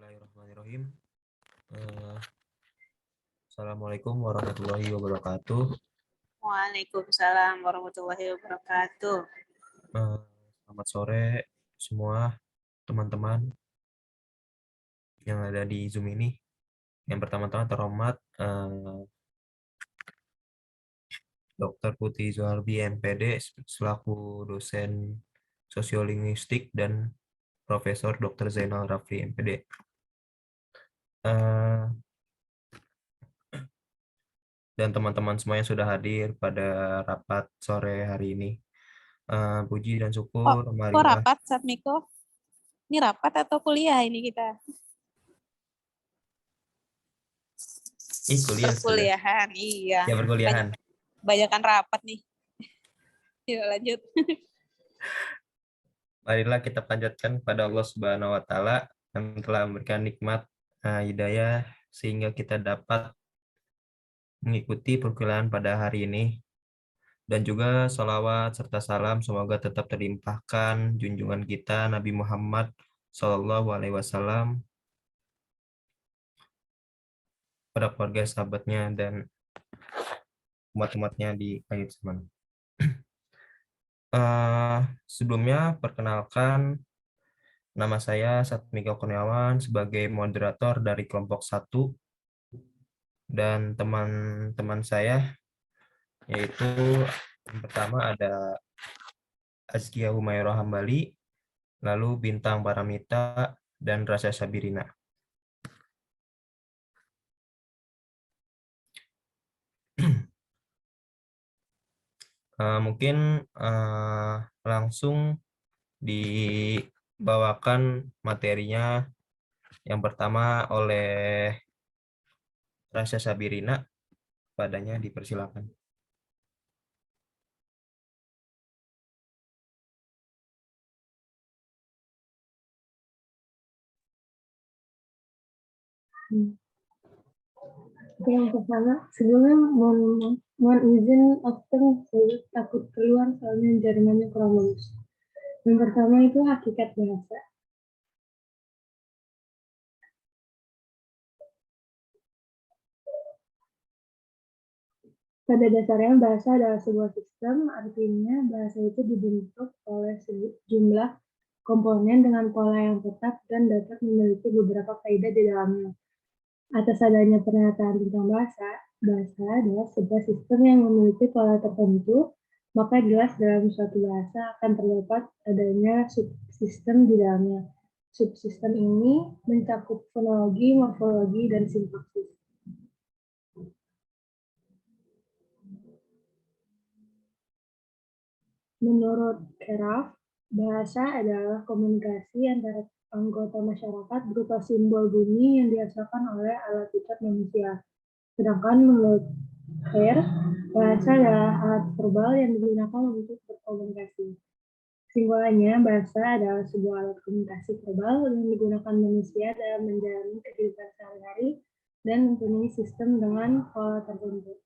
Bismillahirrahmanirrahim. Assalamualaikum warahmatullahi wabarakatuh. Waalaikumsalam warahmatullahi wabarakatuh. Selamat sore semua teman-teman yang ada di Zoom ini. Yang pertama-tama terhormat Dr. Putri Zuharbi MPD selaku dosen sosiolinguistik dan Profesor Dr. Zainal Rafli MPD. Dan teman-teman semua yang sudah hadir pada rapat sore hari ini. Puji dan syukur Kok marilah. rapat, Satmiko? Ini rapat atau kuliah ini kita? Kuliah perkuliahan, iya. Ya, perkuliahan. Banyakan rapat nih. Yuk lanjut. Marilah kita panjatkan kepada Allah Subhanahu wa Ta'ala yang telah memberikan nikmat hidayah sehingga kita dapat mengikuti perkuliahan pada hari ini. Dan juga salawat serta salam semoga tetap terlimpahkan junjungan kita Nabi Muhammad SAW pada keluarga, sahabatnya, dan umat-umatnya di akhir zaman. Sebelumnya perkenalkan, nama saya Satmiko Kurniawan sebagai moderator dari kelompok 1 dan teman-teman saya yaitu yang pertama ada Azkia Humairah Hambali, lalu Bintang Paramita, dan Rasya Sabirina. Mungkin langsung dibawakan materinya yang pertama oleh Rasya Sabirina. Padanya dipersilakan. Yang pertama, sebelumnya mohon izin aku takut keluar soalnya jaringannya kurang bagus. Yang pertama itu hakikat bahasa. Pada dasarnya bahasa adalah sebuah sistem, artinya bahasa itu dibentuk oleh sejumlah komponen dengan pola yang tetap dan dapat memiliki beberapa kaidah di dalamnya. Atas adanya pernyataan tentang bahasa adalah sebuah sistem yang memiliki pola tertentu, maka jelas dalam suatu bahasa akan terdapat adanya subsistem di dalamnya. Subsistem ini mencakup fonologi, morfologi, dan sintaksis. Menurut Keraf, bahasa adalah komunikasi antara anggota masyarakat berupa simbol bunyi yang dihasilkan oleh alat ucap manusia. Sedangkan menurut Kerr, bahasa adalah alat verbal yang digunakan untuk berkomunikasi. Kesimpulannya, bahasa adalah sebuah alat komunikasi verbal yang digunakan manusia dalam menjalani kehidupan sehari-hari dan mempunyai sistem dengan pola tertentu.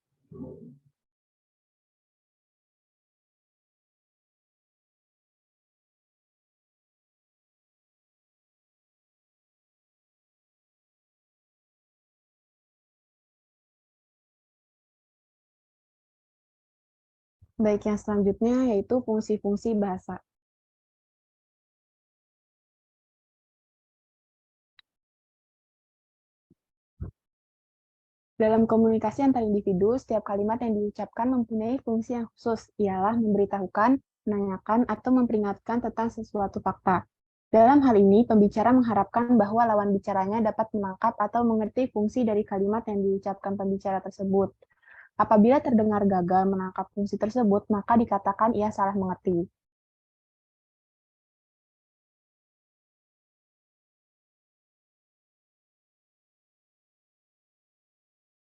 Baik, yang selanjutnya yaitu fungsi-fungsi bahasa. Dalam komunikasi antar individu, setiap kalimat yang diucapkan mempunyai fungsi yang khusus, ialah memberitahukan, menanyakan, atau memperingatkan tentang sesuatu fakta. Dalam hal ini, pembicara mengharapkan bahwa lawan bicaranya dapat menangkap atau mengerti fungsi dari kalimat yang diucapkan pembicara tersebut. Apabila terdengar gagal menangkap fungsi tersebut, maka dikatakan ia salah mengerti.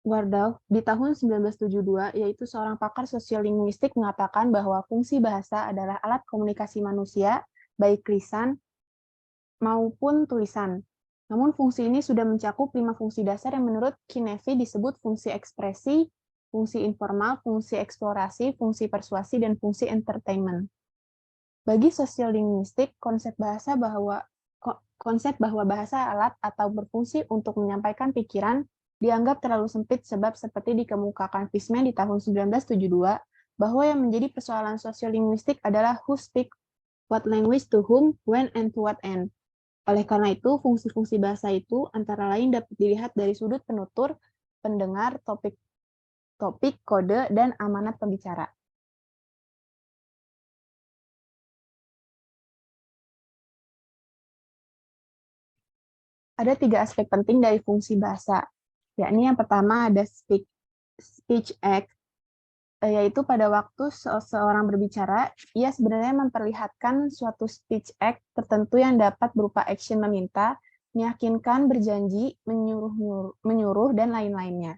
Wardau, di tahun 1972, yaitu seorang pakar sosiolinguistik mengatakan bahwa fungsi bahasa adalah alat komunikasi manusia, baik lisan maupun tulisan. Namun fungsi ini sudah mencakup 5 fungsi dasar yang menurut Kinevi disebut fungsi ekspresi, fungsi informal, fungsi eksplorasi, fungsi persuasi, dan fungsi entertainment. Bagi sosiolinguistik, konsep bahasa bahwa Konsep bahwa bahasa alat atau berfungsi untuk menyampaikan pikiran dianggap terlalu sempit sebab seperti dikemukakan Fishman di tahun 1972, bahwa yang menjadi persoalan sosiolinguistik adalah who speak what language to whom, when, and to what end. Oleh karena itu, fungsi-fungsi bahasa itu antara lain dapat dilihat dari sudut penutur, pendengar, topik, kode, dan amanat pembicara. Ada 3 aspek penting dari fungsi bahasa, yakni yang pertama ada speech act, yaitu pada waktu seseorang berbicara, ia sebenarnya memperlihatkan suatu speech act tertentu yang dapat berupa action meminta, meyakinkan, berjanji, menyuruh, dan lain-lainnya.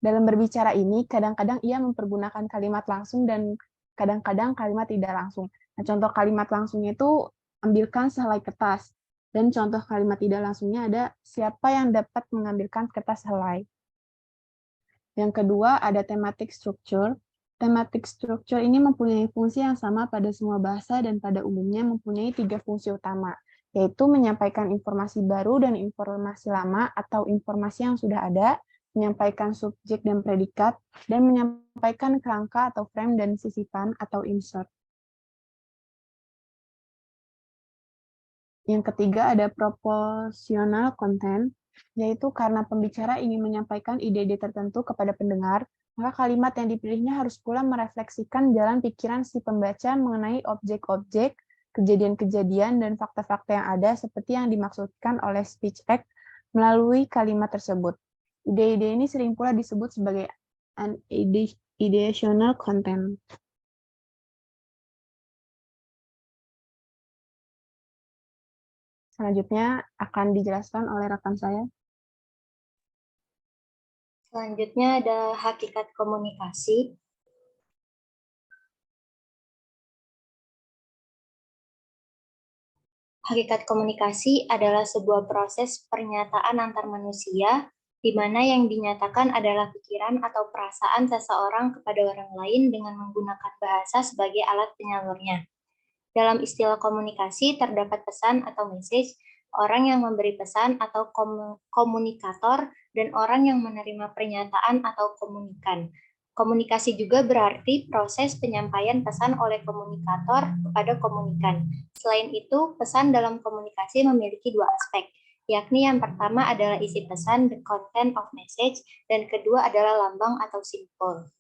Dalam berbicara ini, kadang-kadang ia mempergunakan kalimat langsung dan kadang-kadang kalimat tidak langsung. Nah, contoh kalimat langsungnya itu ambilkan sehelai kertas. Dan contoh kalimat tidak langsungnya ada siapa yang dapat mengambilkan kertas helai. Yang kedua ada thematic structure. Thematic structure ini mempunyai fungsi yang sama pada semua bahasa dan pada umumnya mempunyai 3 fungsi utama, yaitu menyampaikan informasi baru dan informasi lama atau informasi yang sudah ada, menyampaikan subjek dan predikat, dan menyampaikan kerangka atau frame dan sisipan atau insert. Yang ketiga ada proportional content, yaitu karena pembicara ingin menyampaikan ide-ide tertentu kepada pendengar, maka kalimat yang dipilihnya harus pula merefleksikan jalan pikiran si pembaca mengenai objek-objek, kejadian-kejadian, dan fakta-fakta yang ada seperti yang dimaksudkan oleh speech act melalui kalimat tersebut. Ide-ide ini sering pula disebut sebagai an ideational content. Selanjutnya akan dijelaskan oleh rekan saya. Selanjutnya ada hakikat komunikasi. Hakikat komunikasi adalah sebuah proses pernyataan antar manusia, di mana yang dinyatakan adalah pikiran atau perasaan seseorang kepada orang lain dengan menggunakan bahasa sebagai alat penyalurnya. Dalam istilah komunikasi terdapat pesan atau message, orang yang memberi pesan atau komunikator, dan orang yang menerima pernyataan atau komunikan. Komunikasi juga berarti proses penyampaian pesan oleh komunikator kepada komunikan. Selain itu, pesan dalam komunikasi memiliki 2 aspek, yakni yang pertama adalah isi pesan, the content of message, dan kedua adalah lambang atau simbol.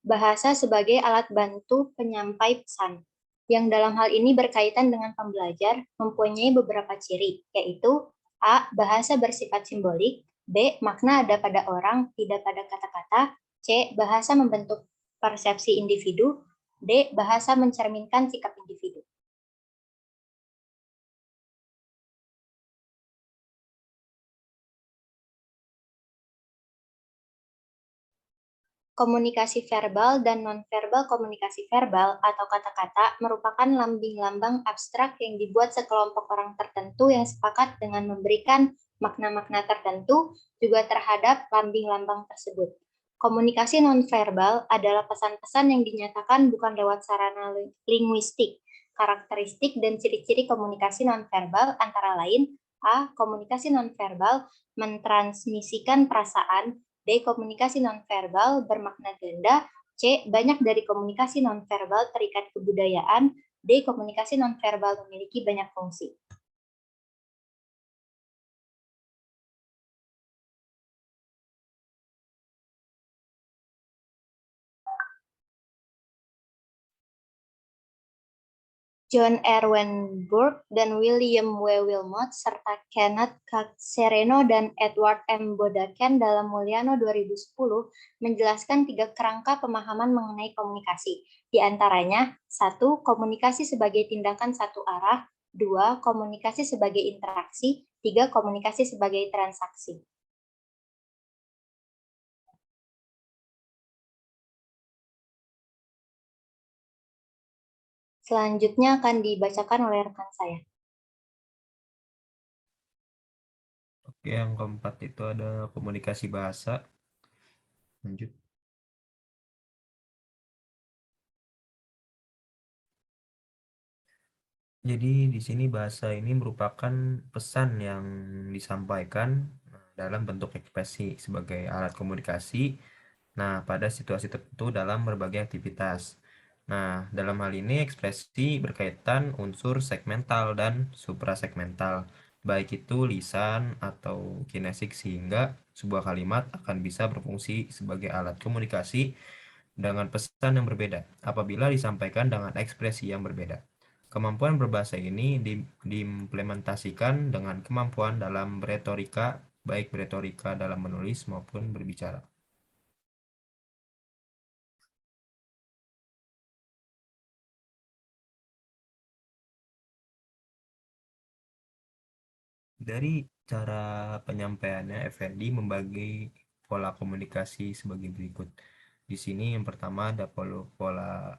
Bahasa sebagai alat bantu penyampai pesan, yang dalam hal ini berkaitan dengan pembelajar, mempunyai beberapa ciri, yaitu A. Bahasa bersifat simbolik, B. Makna ada pada orang, tidak pada kata-kata, C. Bahasa membentuk persepsi individu, D. Bahasa mencerminkan sikap individu. Komunikasi verbal dan nonverbal komunikasi verbal atau kata-kata merupakan lambang-lambang abstrak yang dibuat sekelompok orang tertentu yang sepakat dengan memberikan makna-makna tertentu juga terhadap lambang-lambang tersebut. Komunikasi nonverbal adalah pesan-pesan yang dinyatakan bukan lewat sarana linguistik. Karakteristik dan ciri-ciri komunikasi nonverbal antara lain A. Komunikasi nonverbal mentransmisikan perasaan, B. Komunikasi nonverbal bermakna ganda, C. Banyak dari komunikasi nonverbal terikat kebudayaan, D. Komunikasi nonverbal memiliki banyak fungsi. John Erwin Burke dan William W. Wilmot serta Kenneth Sereno dan Edward M. Bodaken dalam Mulyano 2010 menjelaskan 3 kerangka pemahaman mengenai komunikasi. Di antaranya, 1. Komunikasi sebagai tindakan satu arah, 2. Komunikasi sebagai interaksi, 3. Komunikasi sebagai transaksi. Selanjutnya akan dibacakan oleh rekan saya. Oke, yang keempat itu ada komunikasi bahasa. Lanjut. Jadi di sini bahasa ini merupakan pesan yang disampaikan dalam bentuk ekspresi sebagai alat komunikasi. Nah, pada situasi tertentu dalam berbagai aktivitas. Nah, dalam hal ini ekspresi berkaitan unsur segmental dan suprasegmental, baik itu lisan atau kinesik, sehingga sebuah kalimat akan bisa berfungsi sebagai alat komunikasi dengan pesan yang berbeda apabila disampaikan dengan ekspresi yang berbeda. Kemampuan berbahasa ini diimplementasikan dengan kemampuan dalam retorika, baik retorika dalam menulis maupun berbicara. Dari cara penyampaiannya, Effendi membagi pola komunikasi sebagai berikut. Di sini yang pertama ada pola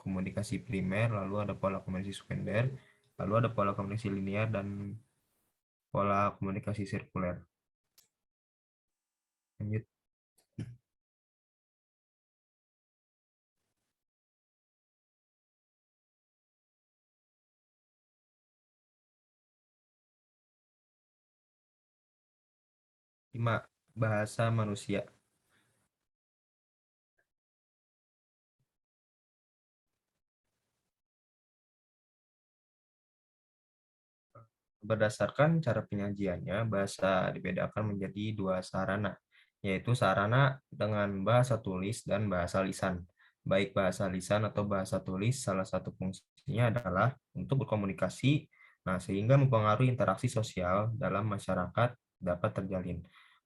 komunikasi primer, lalu ada pola komunikasi sekunder, lalu ada pola komunikasi linear, dan pola komunikasi sirkuler. Lanjut. Lima, bahasa manusia. Berdasarkan cara penyajiannya, bahasa dibedakan menjadi dua sarana, yaitu sarana dengan bahasa tulis dan bahasa lisan. Baik bahasa lisan atau bahasa tulis, salah satu fungsinya adalah untuk berkomunikasi, sehingga mempengaruhi interaksi sosial dalam masyarakat dapat terjalin.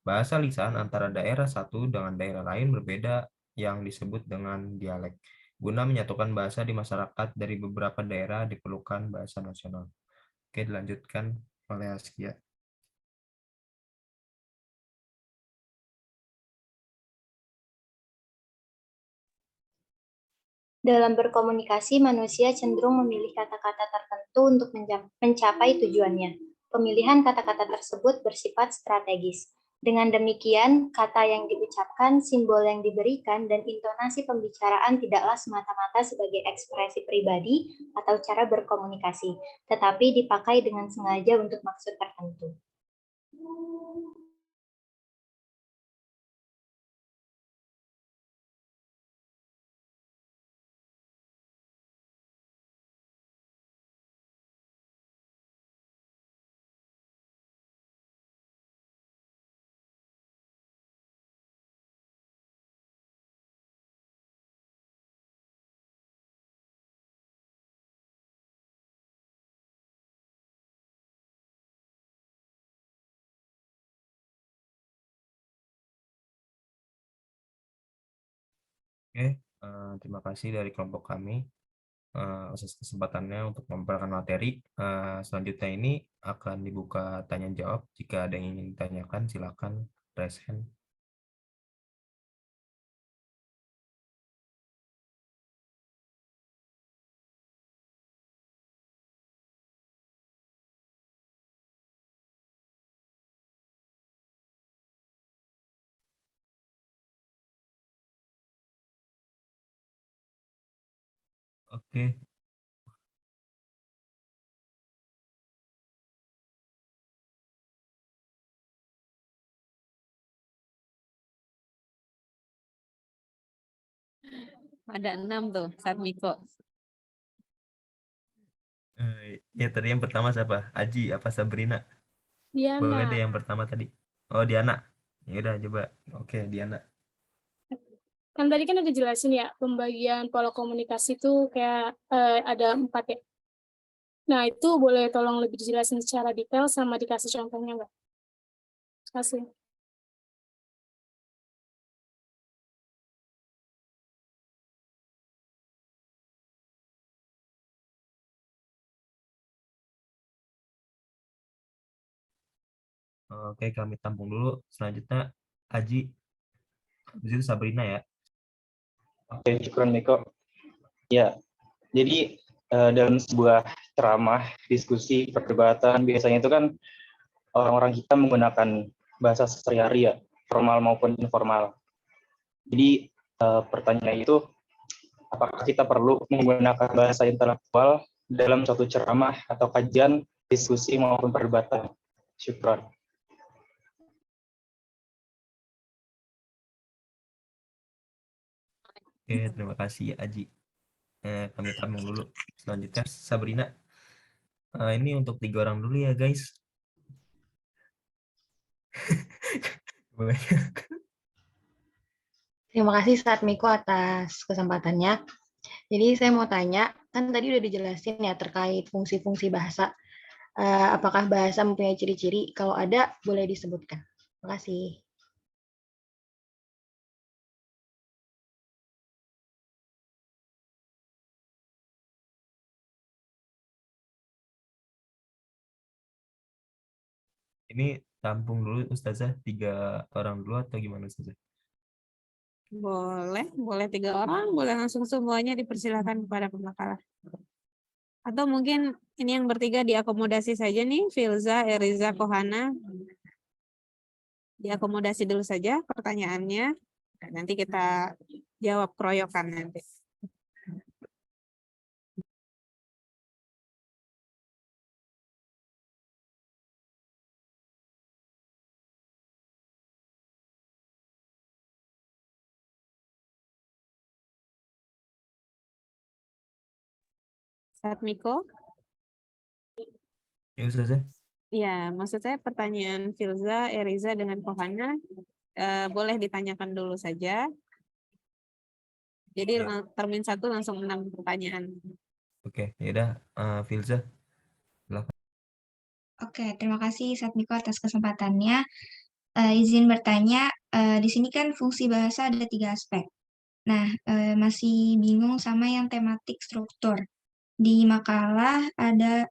Bahasa lisan antara daerah satu dengan daerah lain berbeda yang disebut dengan dialek. Guna menyatukan bahasa di masyarakat dari beberapa daerah diperlukan bahasa nasional. Oke, dilanjutkan oleh Askia. Dalam berkomunikasi, manusia cenderung memilih kata-kata tertentu untuk mencapai tujuannya. Pemilihan kata-kata tersebut bersifat strategis. Dengan demikian, kata yang diucapkan, simbol yang diberikan, dan intonasi pembicaraan tidaklah semata-mata sebagai ekspresi pribadi atau cara berkomunikasi, tetapi dipakai dengan sengaja untuk maksud tertentu. Oke, terima kasih dari kelompok kami atas kesempatannya untuk memaparkan materi. Selanjutnya ini akan dibuka tanya jawab. Jika ada yang ingin ditanyakan, silakan raise hand. Oke, Ada 6 tuh, Sarmiko. ya tadi yang pertama siapa? Aji apa Sabrina? Boleh deh Diana, yang pertama tadi. Oh, Diana. Ya udah coba. Oke, Diana. kan tadi kan udah jelasin ya, pembagian pola komunikasi itu kayak ada 4 ya. Nah, itu boleh tolong lebih dijelasin secara detail sama dikasih contohnya nggak? Kasih. Oke, kami tampung dulu. Selanjutnya Aji. Habis itu Sabrina ya. Oke, syukur Niko. Ya, jadi dalam sebuah ceramah, diskusi, perdebatan, biasanya itu kan orang-orang kita menggunakan bahasa sehari-hari ya, formal maupun informal. Jadi pertanyaannya itu, apakah kita perlu menggunakan bahasa intelektual dalam suatu ceramah atau kajian, diskusi maupun perdebatan. Syukran. Oke, terima kasih Aji. Kami tampung dulu. Selanjutnya Sabrina. Ini untuk 3 orang dulu ya guys. Terima kasih Satmiko atas kesempatannya. Jadi saya mau tanya, kan tadi udah dijelasin ya terkait fungsi-fungsi bahasa. Apakah bahasa mempunyai ciri-ciri? Kalau ada, boleh disebutkan. Terima kasih. Ini tampung dulu Ustazah, 3 orang dulu atau gimana Ustazah? Boleh 3 orang, boleh langsung semuanya, dipersilakan kepada pembakalan. Atau mungkin ini yang bertiga diakomodasi saja nih, Filza, Eriza, Kohana. Diakomodasi dulu saja pertanyaannya. Nanti kita jawab keroyokan nanti. Satmiko? Ya Ustazah. Ya, maksud saya pertanyaan Filza, Eriza dengan Kohana boleh ditanyakan dulu saja. Jadi termin 1 langsung 6 pertanyaan. Oke, ya udah Filza. Oke, terima kasih Satmiko atas kesempatannya. Izin bertanya, di sini kan fungsi bahasa ada 3 aspek. Nah, masih bingung sama yang tematik struktur. Di makalah ada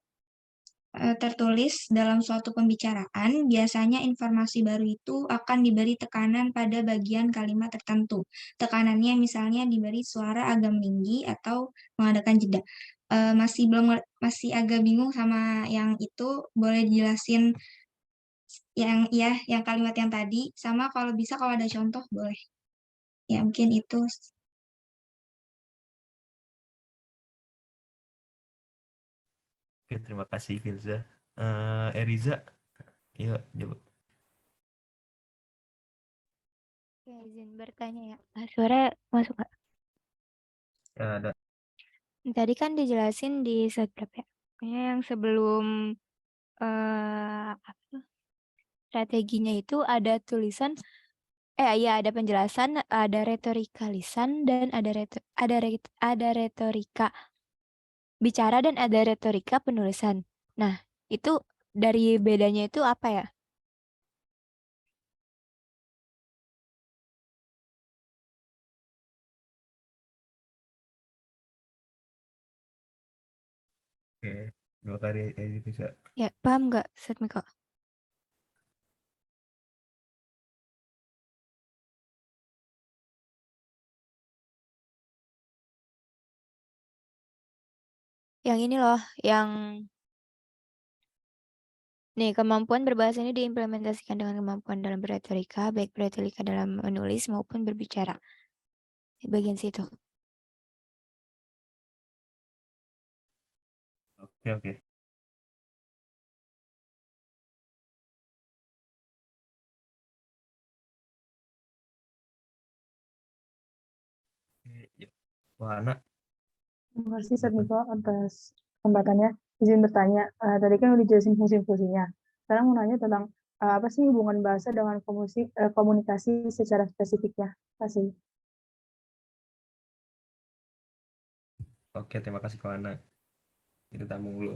tertulis dalam suatu pembicaraan, biasanya informasi baru itu akan diberi tekanan pada bagian kalimat tertentu. Tekanannya misalnya diberi suara agak meninggi atau mengadakan jeda. Masih agak bingung sama yang itu, boleh dijelasin yang kalimat yang tadi, sama kalau bisa kalau ada contoh boleh. Ya mungkin itu. Oke, terima kasih Filza. Eriza, yuk jawab. Oke, izin bertanya ya. Suara masuk nggak? Ya, ada. Tadi kan dijelasin di slide berapa ya? Kayaknya yang sebelum apa tuh? Strateginya itu ada tulisan, ya ada penjelasan, ada retorika lisan dan ada retorika bicara dan ada retorika penulisan. Nah, itu dari bedanya itu apa ya? Oke, dua kali bisa. Ya, paham nggak, Satmiko? Yang ini loh, yang nih, kemampuan berbahasa ini diimplementasikan dengan kemampuan dalam berretorika, baik berretorika dalam menulis maupun berbicara. Di bagian situ. Oke, oke. Ya. Wahana. Terima kasih Satmiko atas kesempatannya. Izin bertanya, tadi kan udah jelasin fungsi-fungsinya. Sekarang mau nanya tentang apa sih hubungan bahasa dengan komunikasi secara spesifiknya. Terima kasih. Oke, terima kasih Wahana. Itu tamu dulu.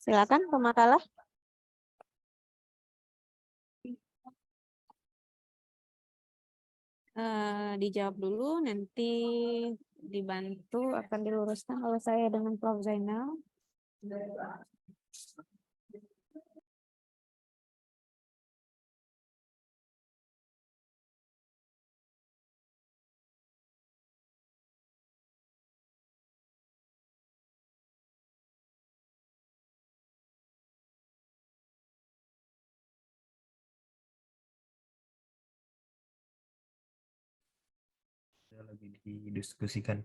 Silakan pemakalah. Dijawab dulu, nanti dibantu akan diluruskan oleh saya dengan Prof. Zainal. Lagi didiskusikan.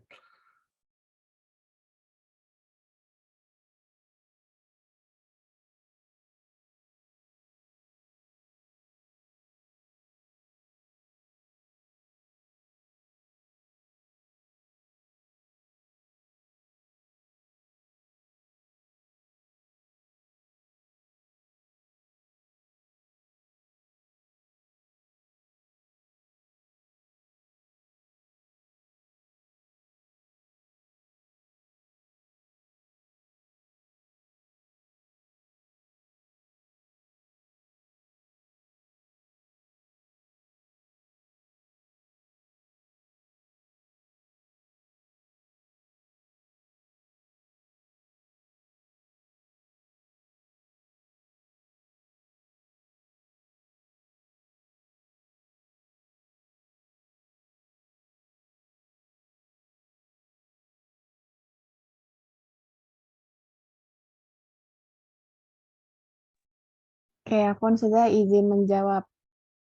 Oke, Afwan sudah izin menjawab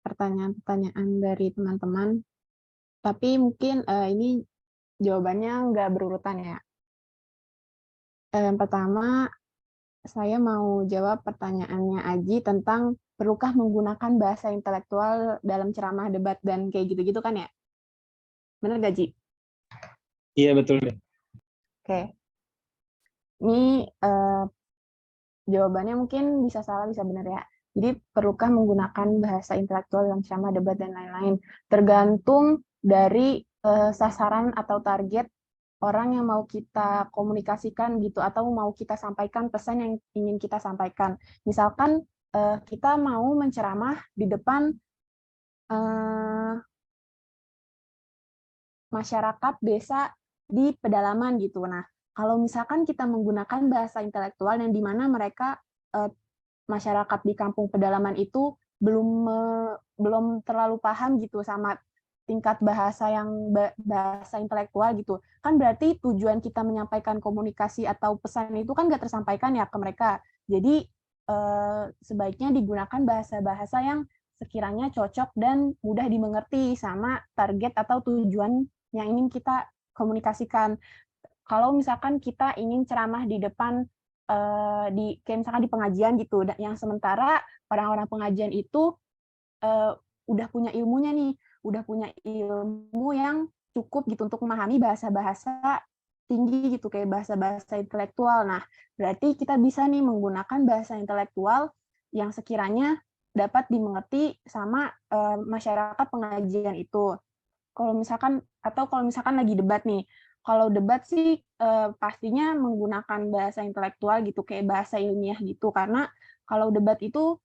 pertanyaan-pertanyaan dari teman-teman, tapi mungkin ini jawabannya nggak berurutan ya. Yang pertama, saya mau jawab pertanyaannya Aji tentang perlukah menggunakan bahasa intelektual dalam ceramah, debat, dan kayak gitu-gitu kan ya? Bener gak, Ji? Iya, betul. Oke. Ini jawabannya mungkin bisa salah, bisa benar ya. Jadi, perlukah menggunakan bahasa intelektual dalam ceramah, debat, dan lain-lain? Tergantung dari sasaran atau target orang yang mau kita komunikasikan gitu, atau mau kita sampaikan pesan yang ingin kita sampaikan. Misalkan kita mau menceramah di depan masyarakat desa di pedalaman gitu. Nah, kalau misalkan kita menggunakan bahasa intelektual yang dimana mereka masyarakat di kampung pedalaman itu belum terlalu paham gitu sama tingkat bahasa yang bahasa intelektual gitu, kan berarti tujuan kita menyampaikan komunikasi atau pesan itu kan nggak tersampaikan ya ke mereka. Jadi sebaiknya digunakan bahasa-bahasa yang sekiranya cocok dan mudah dimengerti sama target atau tujuan yang ingin kita komunikasikan. Kalau misalkan kita ingin ceramah di depan kayak misalkan di pengajian gitu, yang sementara orang-orang pengajian itu udah punya ilmunya nih, udah punya ilmu yang cukup gitu untuk memahami bahasa-bahasa tinggi gitu, kayak bahasa-bahasa intelektual. Nah, berarti kita bisa nih menggunakan bahasa intelektual yang sekiranya dapat dimengerti sama masyarakat pengajian itu. Kalau misalkan lagi debat nih, kalau debat sih pastinya menggunakan bahasa intelektual gitu, kayak bahasa ilmiah gitu, karena kalau debat itu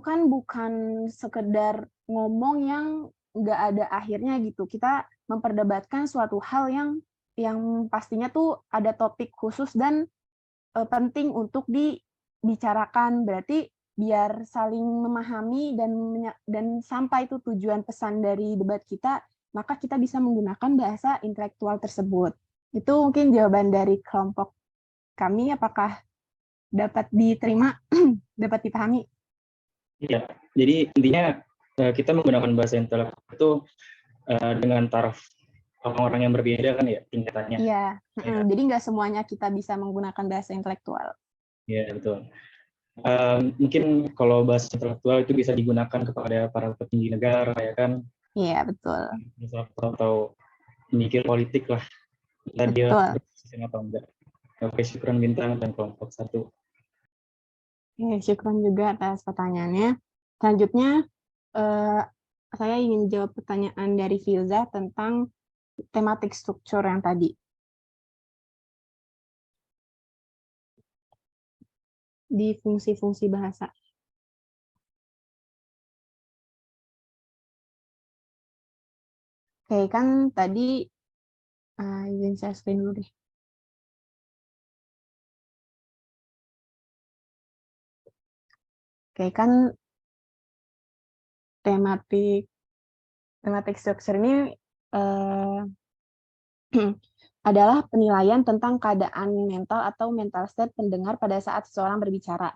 kan bukan sekedar ngomong yang nggak ada akhirnya gitu. Kita memperdebatkan suatu hal yang pastinya tuh ada topik khusus dan penting untuk dibicarakan. Berarti biar saling memahami dan sampai itu tujuan pesan dari debat kita, maka kita bisa menggunakan bahasa intelektual tersebut. Itu mungkin jawaban dari kelompok kami. Apakah dapat diterima, dapat dipahami? Iya, jadi intinya kita menggunakan bahasa intelektual itu dengan taraf orang-orang yang berbeda kan ya tingkatannya. Iya, jadi nggak semuanya kita bisa menggunakan bahasa intelektual. Iya, betul. Mungkin kalau bahasa intelektual itu bisa digunakan kepada para petinggi negara, ya kan? Iya, betul. Atau mikir politik lah. Dia berkonsisten atau enggak. Oke, syukran Bintang dan kelompok 1. Oke, syukran juga atas pertanyaannya. Selanjutnya, saya ingin jawab pertanyaan dari Filza tentang tematik struktur yang tadi. di fungsi-fungsi bahasa. Oke, kan tadi izin saya screen dulu deh. Oke, kan tematik structure ini adalah penilaian tentang keadaan mental atau mental state pendengar pada saat seseorang berbicara.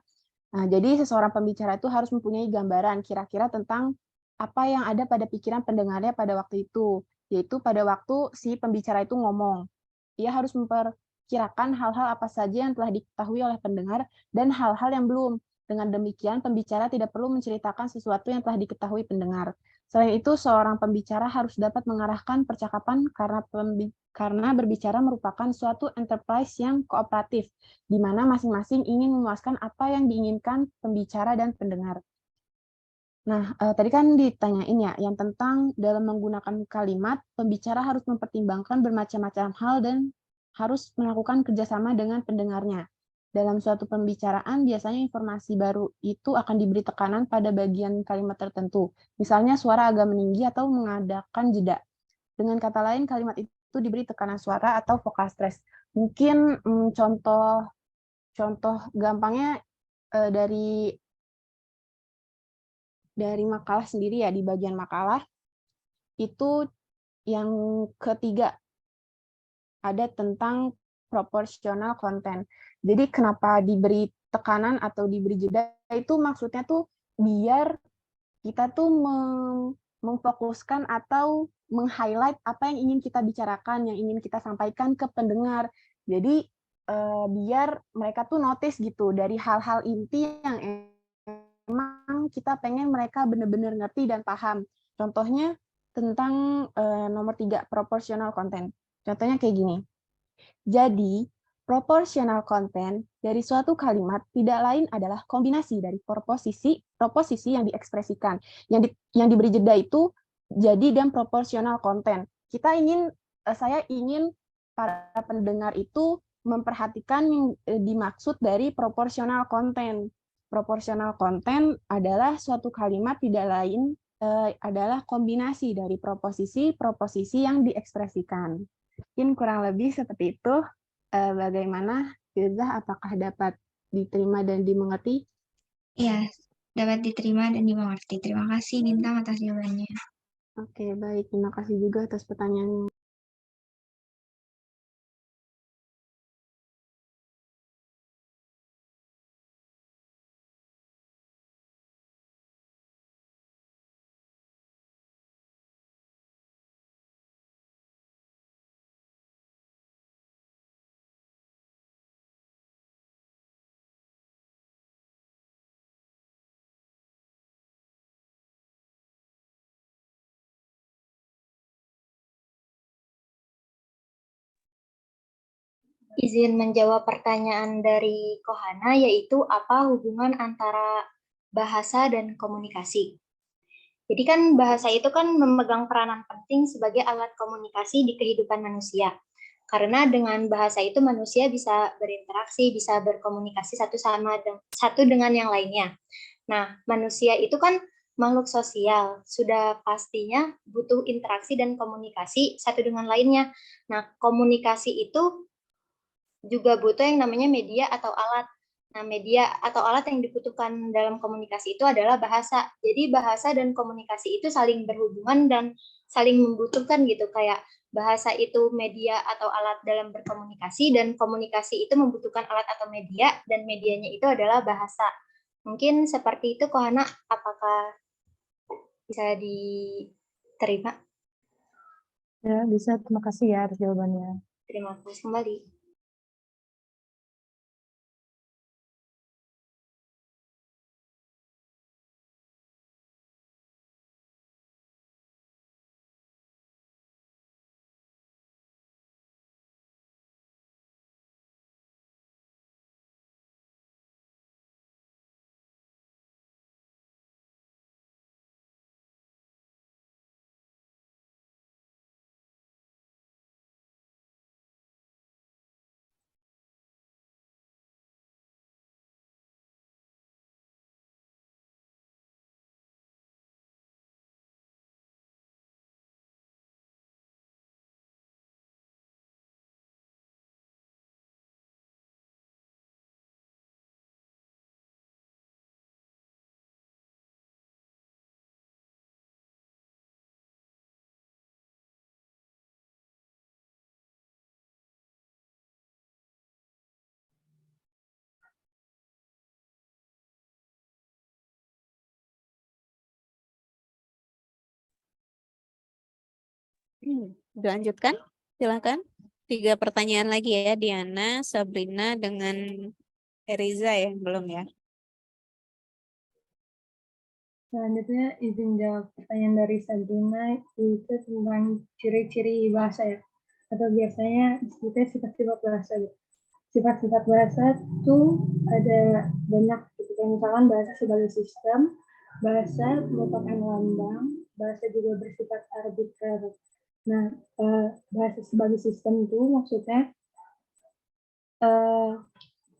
Nah, jadi seseorang pembicara itu harus mempunyai gambaran kira-kira tentang apa yang ada pada pikiran pendengarnya pada waktu itu, yaitu pada waktu si pembicara itu ngomong. Ia harus memperkirakan hal-hal apa saja yang telah diketahui oleh pendengar dan hal-hal yang belum. Dengan demikian, pembicara tidak perlu menceritakan sesuatu yang telah diketahui pendengar. Selain itu, seorang pembicara harus dapat mengarahkan percakapan karena berbicara merupakan suatu enterprise yang kooperatif, di mana masing-masing ingin memuaskan apa yang diinginkan pembicara dan pendengar. Nah, tadi kan ditanyain ya, yang tentang dalam menggunakan kalimat, pembicara harus mempertimbangkan bermacam-macam hal dan harus melakukan kerjasama dengan pendengarnya. Dalam suatu pembicaraan, biasanya informasi baru itu akan diberi tekanan pada bagian kalimat tertentu, misalnya suara agak meninggi atau mengadakan jeda. Dengan kata lain, kalimat itu diberi tekanan suara atau vokal stres. Mungkin contoh gampangnya dari makalah sendiri ya, di bagian makalah itu yang ketiga ada tentang proportional content. Jadi kenapa diberi tekanan atau diberi jeda itu maksudnya tuh biar kita tuh memfokuskan atau meng-highlight apa yang ingin kita bicarakan, yang ingin kita sampaikan ke pendengar. Jadi biar mereka tuh notice gitu dari hal-hal inti yang memang kita pengen mereka benar-benar ngerti dan paham. Contohnya tentang nomor 3, proportional content. Contohnya kayak gini. Jadi, proportional content dari suatu kalimat tidak lain adalah kombinasi dari proposisi yang diekspresikan. Yang diberi jeda itu jadi dan proportional content. Saya ingin para pendengar itu memperhatikan yang dimaksud dari proportional content. Proportional content adalah suatu kalimat tidak lain adalah kombinasi dari proposisi yang diekspresikan. Mungkin kurang lebih seperti itu. Bagaimana, Firza, apakah dapat diterima dan dimengerti? Iya, dapat diterima dan dimengerti. Terima kasih, Bintang, atas jawabannya. Oke, baik. Terima kasih juga atas pertanyaannya. Izin menjawab pertanyaan dari Kohana, yaitu apa hubungan antara bahasa dan komunikasi. Jadi kan bahasa itu kan memegang peranan penting sebagai alat komunikasi di kehidupan manusia. Karena dengan bahasa itu manusia bisa berinteraksi, bisa berkomunikasi satu dengan yang lainnya. Nah, manusia itu kan makhluk sosial, sudah pastinya butuh interaksi dan komunikasi satu dengan lainnya. Nah, komunikasi itu juga butuh yang namanya media atau alat. Nah, media atau alat yang dibutuhkan dalam komunikasi itu adalah bahasa. Jadi bahasa dan komunikasi itu saling berhubungan dan saling membutuhkan gitu. Kayak bahasa itu media atau alat dalam berkomunikasi dan komunikasi itu membutuhkan alat atau media dan medianya itu adalah bahasa. Mungkin seperti itu, Kohana, apakah bisa diterima? Ya, bisa. Terima kasih ya atas jawabannya. Terima kasih kembali. Dilanjutkan, silakan. 3 pertanyaan lagi ya, Diana, Sabrina, dengan Eriza ya, belum ya? Selanjutnya izin jawab pertanyaan dari Sabrina itu tentang ciri-ciri bahasa ya. Atau biasanya disebutnya sifat-sifat bahasa gitu. Sifat-sifat bahasa itu ada banyak gitu. Kayak misalkan bahasa sebagai sistem, bahasa merupakan lambang, bahasa juga bersifat arbitrer. Nah, bahasa sebagai sistem itu maksudnya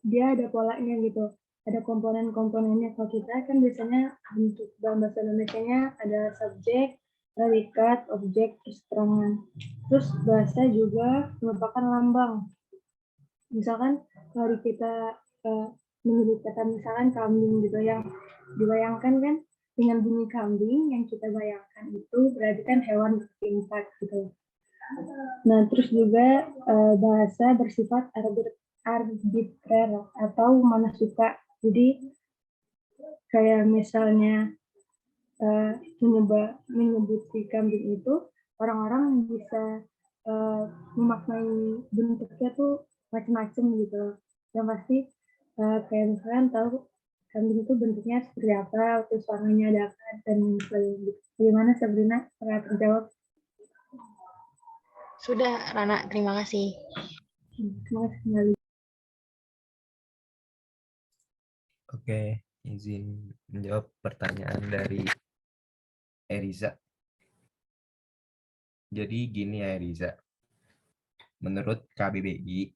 dia ada polanya gitu, ada komponen-komponennya. Kalau kita kan biasanya untuk dalam bahasa Indonesianya ada subjek, predikat, objek, terus keterangan. Terus bahasa juga merupakan lambang. Misalkan kalau kita menyebut kata misalkan kambing gitu, yang dibayangkan kan dengan bunyi kambing yang kita bayangkan itu berarti kan hewan bertingkat gitu. Nah, terus juga bahasa bersifat arbitrer atau mana suka. Jadi kayak misalnya menyebut si kambing itu, orang-orang bisa memaknai bentuknya tuh macam-macam gitu. Yang pasti kayak misalkan tahu kambing itu bentuknya seperti apa, terus warnanya ada apa, dan sebagainya. Bagaimana Sabrina? Pernah terjawab? Sudah, Rana. Terima kasih. Terima kasih kembali. Oke, izin menjawab pertanyaan dari Eriza. Jadi gini ya Eriza, menurut KBBI,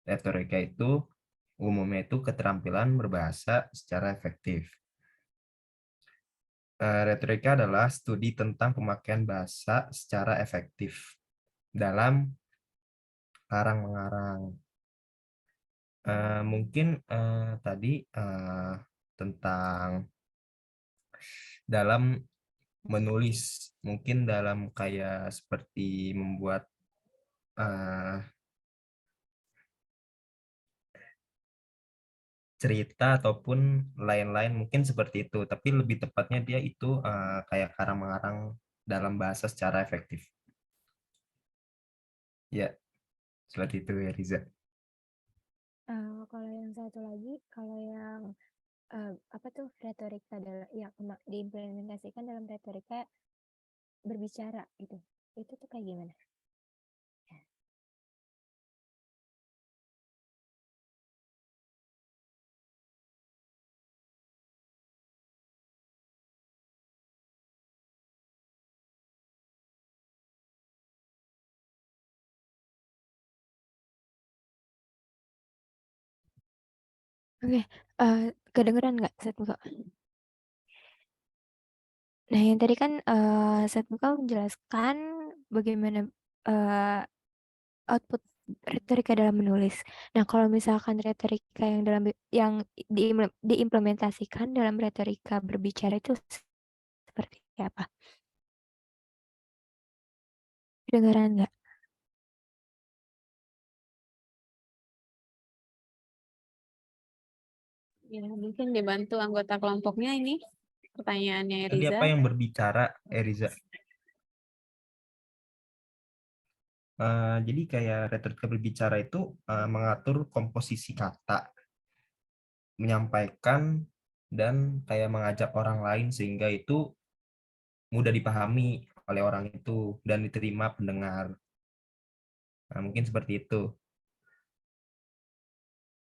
retorika itu umumnya itu keterampilan berbahasa secara efektif. Retorika adalah studi tentang pemakaian bahasa secara efektif dalam karang-mengarang. Mungkin tadi tentang dalam menulis, mungkin dalam kayak seperti membuat cerita ataupun lain-lain, mungkin seperti itu. Tapi lebih tepatnya dia itu kayak karang-mengarang dalam bahasa secara efektif. Ya, seperti itu ya Riza. Kalau yang satu lagi, kalau yang apa tuh retorika dalam yang diimplementasikan dalam retorika berbicara gitu, itu tuh kayak gimana? Oke, kedengeran nggak Set Muka? Nah, yang tadi kan Set Muka menjelaskan bagaimana output retorika dalam menulis. Nah, kalau misalkan retorika yang diimplementasikan dalam retorika berbicara itu seperti apa? Kedengaran nggak? Ya, mungkin dibantu anggota kelompoknya ini pertanyaannya Tadi Eriza. apa yang berbicara Eriza? Jadi kayak retorika berbicara itu mengatur komposisi kata, menyampaikan dan kayak mengajak orang lain sehingga itu mudah dipahami oleh orang itu dan diterima pendengar. Nah, mungkin seperti itu.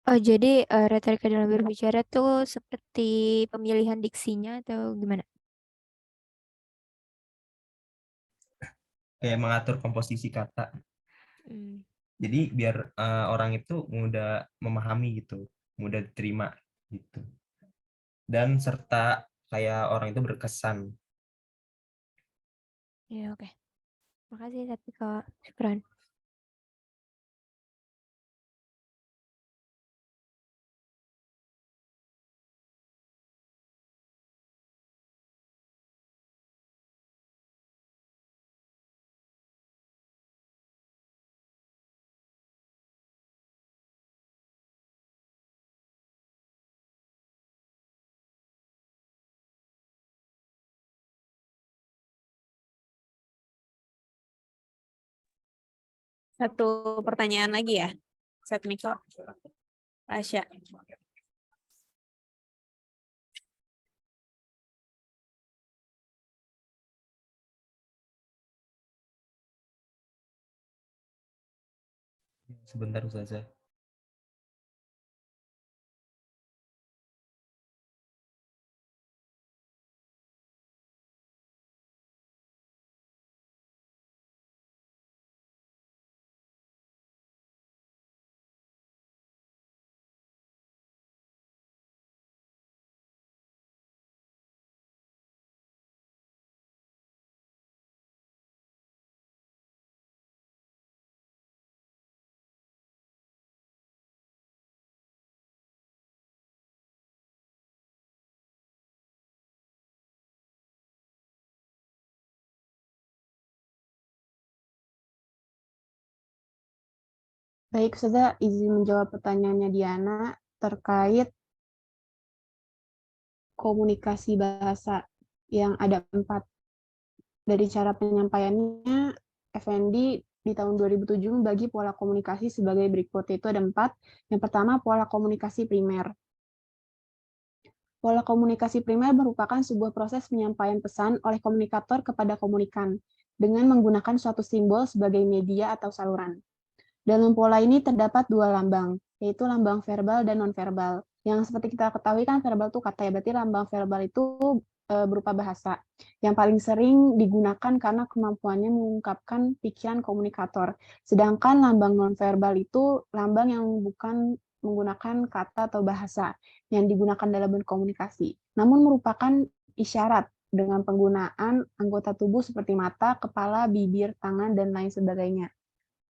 Oh, jadi retorika dalam berbicara tuh seperti pemilihan diksinya atau gimana? Kayak mengatur komposisi kata. Hmm. Jadi biar orang itu mudah memahami gitu, mudah diterima gitu. Dan serta kayak orang itu berkesan. Ya, oke. Makasih, Satvika. Syukran. Satu pertanyaan lagi ya, Set Miko. Rasya. Sebentar Ustazah. Baik, Ustazah, izin menjawab pertanyaannya Diana terkait komunikasi bahasa yang ada 4. Dari cara penyampaiannya, Effendi di tahun 2007 membagi pola komunikasi sebagai berikut, yaitu ada 4. Yang pertama, pola komunikasi primer. Pola komunikasi primer merupakan sebuah proses penyampaian pesan oleh komunikator kepada komunikan dengan menggunakan suatu simbol sebagai media atau saluran. Dalam pola ini terdapat 2 lambang, yaitu lambang verbal dan nonverbal. Yang seperti kita ketahui kan verbal itu kata ya, berarti lambang verbal itu berupa bahasa. Yang paling sering digunakan karena kemampuannya mengungkapkan pikiran komunikator. Sedangkan lambang nonverbal itu lambang yang bukan menggunakan kata atau bahasa yang digunakan dalam berkomunikasi, namun merupakan isyarat dengan penggunaan anggota tubuh seperti mata, kepala, bibir, tangan, dan lain sebagainya.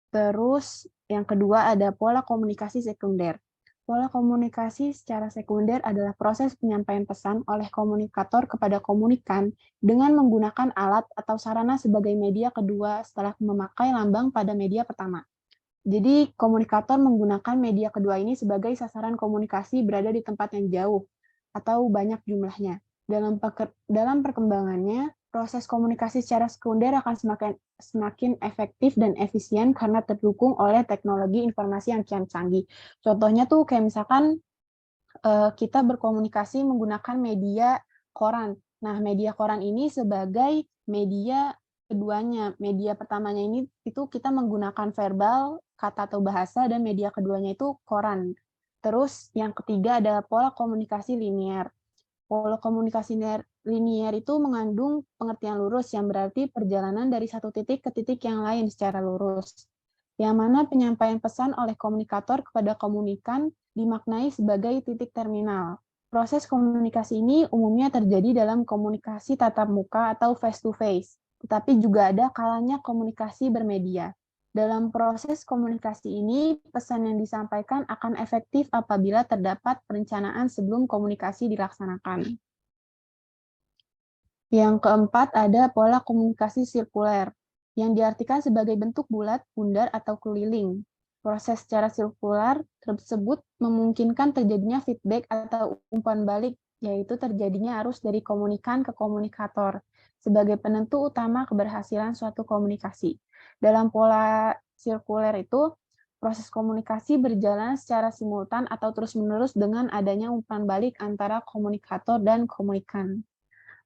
Terus yang kedua ada pola komunikasi sekunder. Pola komunikasi secara sekunder adalah proses penyampaian pesan oleh komunikator kepada komunikan dengan menggunakan alat atau sarana sebagai media kedua setelah memakai lambang pada media pertama. Jadi komunikator menggunakan media kedua ini sebagai sasaran komunikasi berada di tempat yang jauh atau banyak jumlahnya. Dalam perkembangannya, proses komunikasi secara sekunder akan semakin efektif dan efisien karena terdukung oleh teknologi informasi yang kian canggih. Contohnya tuh kayak misalkan kita berkomunikasi menggunakan media koran. Nah, media koran ini sebagai media keduanya. Media pertamanya ini itu kita menggunakan verbal, kata atau bahasa, dan media keduanya itu koran. Terus yang ketiga adalah pola komunikasi linear. Pola komunikasi linear itu mengandung pengertian lurus yang berarti perjalanan dari satu titik ke titik yang lain secara lurus. Yang mana penyampaian pesan oleh komunikator kepada komunikan dimaknai sebagai titik terminal. Proses komunikasi ini umumnya terjadi dalam komunikasi tatap muka atau face-to-face, tetapi juga ada kalanya komunikasi bermedia. Dalam proses komunikasi ini, pesan yang disampaikan akan efektif apabila terdapat perencanaan sebelum komunikasi dilaksanakan. Yang keempat ada pola komunikasi sirkuler, yang diartikan sebagai bentuk bulat, bundar, atau keliling. Proses secara sirkular tersebut memungkinkan terjadinya feedback atau umpan balik, yaitu terjadinya arus dari komunikan ke komunikator, sebagai penentu utama keberhasilan suatu komunikasi. Dalam pola sirkuler itu, proses komunikasi berjalan secara simultan atau terus-menerus dengan adanya umpan balik antara komunikator dan komunikan.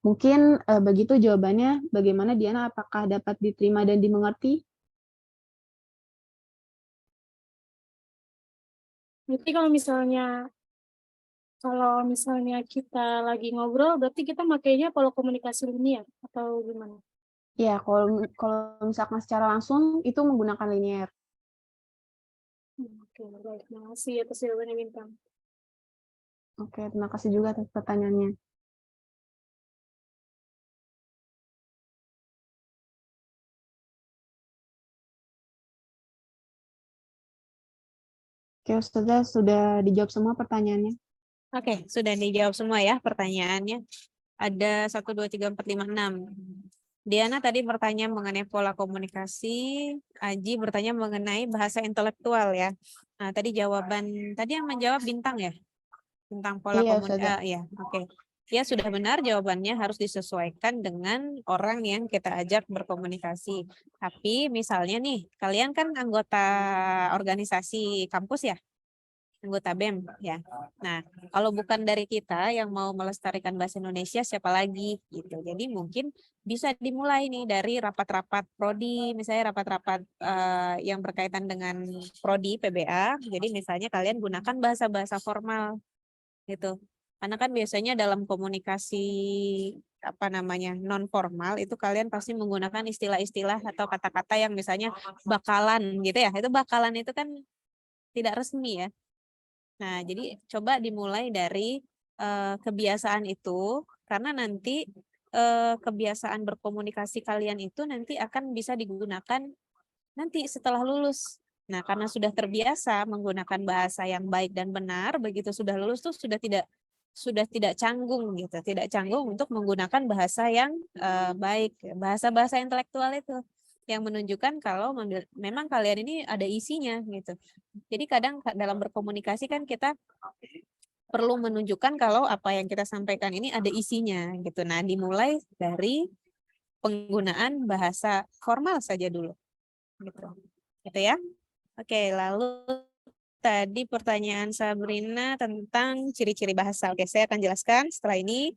Mungkin begitu jawabannya. Bagaimana Diana, apakah dapat diterima dan dimengerti? Berarti kalau misalnya kita lagi ngobrol, berarti kita makainya pola komunikasi linear atau gimana? Ya, kalau misalkan secara langsung itu menggunakan linear. Oke, baik. Terima kasih atas jawabannya, Bintang. Oke, terima kasih juga atas pertanyaannya. Oke, Ustazah, sudah dijawab semua pertanyaannya? Oke, sudah dijawab semua ya pertanyaannya. Ada 1, 2, 3, 4, 5, 6. Diana tadi bertanya mengenai pola komunikasi, Aji bertanya mengenai bahasa intelektual ya. Nah, tadi yang menjawab Bintang ya? Tentang pola Iya, komunikasi. Ustazah. Ya, oke. Ya, sudah benar jawabannya harus disesuaikan dengan orang yang kita ajak berkomunikasi. Tapi misalnya nih, kalian kan anggota organisasi kampus ya? Anggota BEM ya. Nah, kalau bukan dari kita yang mau melestarikan bahasa Indonesia, siapa lagi gitu. Jadi mungkin bisa dimulai nih dari rapat-rapat prodi, misalnya rapat-rapat yang berkaitan dengan prodi PBA. Jadi misalnya kalian gunakan bahasa-bahasa formal gitu. Karena kan biasanya dalam komunikasi apa namanya non formal itu kalian pasti menggunakan istilah-istilah atau kata-kata yang misalnya bakalan gitu ya. Itu bakalan itu kan tidak resmi ya. Nah, jadi coba dimulai dari kebiasaan itu karena nanti kebiasaan berkomunikasi kalian itu nanti akan bisa digunakan nanti setelah lulus. Nah, karena sudah terbiasa menggunakan bahasa yang baik dan benar, begitu sudah lulus tuh sudah tidak canggung gitu, tidak canggung untuk menggunakan bahasa yang baik, bahasa-bahasa intelektual itu yang menunjukkan kalau memang kalian ini ada isinya gitu. Jadi kadang dalam berkomunikasi kan kita perlu menunjukkan kalau apa yang kita sampaikan ini ada isinya gitu. Nah, dimulai dari penggunaan bahasa formal saja dulu. Gitu ya. Oke, lalu tadi pertanyaan Sabrina tentang ciri-ciri bahasa. Oke, saya akan jelaskan setelah ini.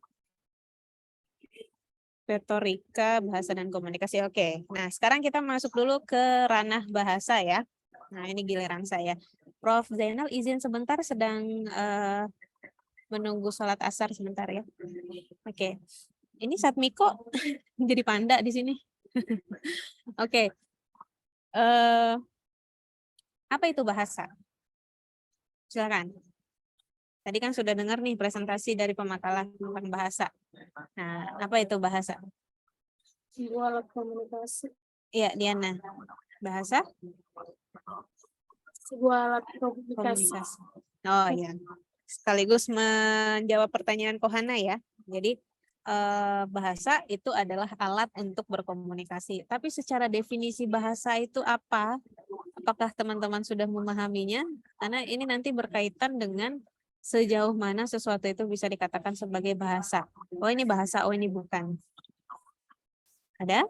Retorika, bahasa, dan komunikasi. Oke, nah sekarang kita masuk dulu ke ranah bahasa ya. Nah, ini giliran saya. Prof. Zainal izin sebentar, sedang menunggu sholat asar sebentar ya. Oke, ini Satmiko jadi panda di sini. Oke, apa itu bahasa? Silakan. Tadi kan sudah dengar nih presentasi dari pemakalah tentang bahasa. Nah, apa itu bahasa? Sebuah alat komunikasi. Iya, Diana. Bahasa? Sebuah alat komunikasi. Oh ya. Sekaligus menjawab pertanyaan Kohana ya. Jadi bahasa itu adalah alat untuk berkomunikasi. Tapi secara definisi bahasa itu apa? Apakah teman-teman sudah memahaminya? Karena ini nanti berkaitan dengan sejauh mana sesuatu itu bisa dikatakan sebagai bahasa. Oh ini bahasa, oh ini bukan. Ada?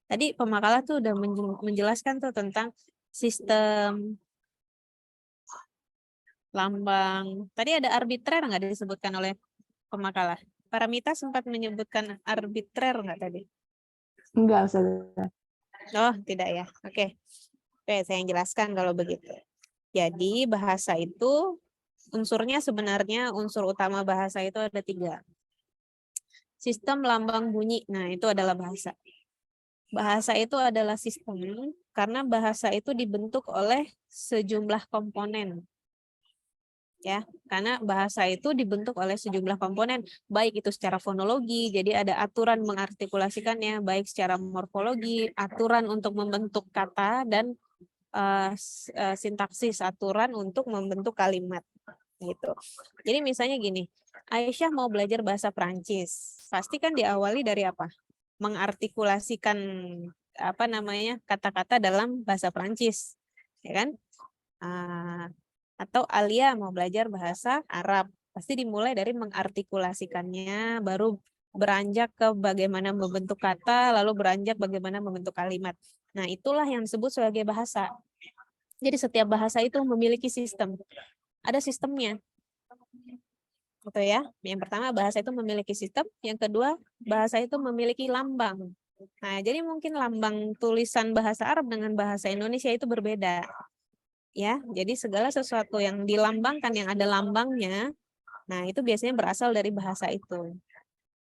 Tadi pemakalah tuh udah menjelaskan tuh tentang sistem, lambang. Tadi ada arbitrer nggak disebutkan oleh pemakalah? Paramita sempat menyebutkan arbitrer nggak tadi? Enggak, Ustaz. Oh, tidak ya. Oke. Oke, saya yang jelaskan kalau begitu. Jadi bahasa itu unsurnya sebenarnya unsur utama bahasa itu ada 3. Sistem, lambang, bunyi. Nah, itu adalah bahasa. Bahasa itu adalah sistem karena bahasa itu dibentuk oleh sejumlah komponen. Ya, karena bahasa itu dibentuk oleh sejumlah komponen, baik itu secara fonologi, jadi ada aturan mengartikulasikannya, baik secara morfologi, aturan untuk membentuk kata, dan sintaksis, aturan untuk membentuk kalimat gitu. Jadi misalnya gini, Aisyah mau belajar bahasa Prancis, pasti kan diawali dari apa? Mengartikulasikan apa namanya kata-kata dalam bahasa Prancis, ya kan? Atau Alia mau belajar bahasa Arab, pasti dimulai dari mengartikulasikannya, baru beranjak ke bagaimana membentuk kata, lalu beranjak bagaimana membentuk kalimat. Nah, itulah yang disebut sebagai bahasa. Jadi setiap bahasa itu memiliki sistem. Ada sistemnya. Gitu ya. Yang pertama, bahasa itu memiliki sistem. Yang kedua, bahasa itu memiliki lambang. Nah, jadi mungkin lambang tulisan bahasa Arab dengan bahasa Indonesia itu berbeda. Ya, jadi segala sesuatu yang dilambangkan, yang ada lambangnya, nah itu biasanya berasal dari bahasa itu.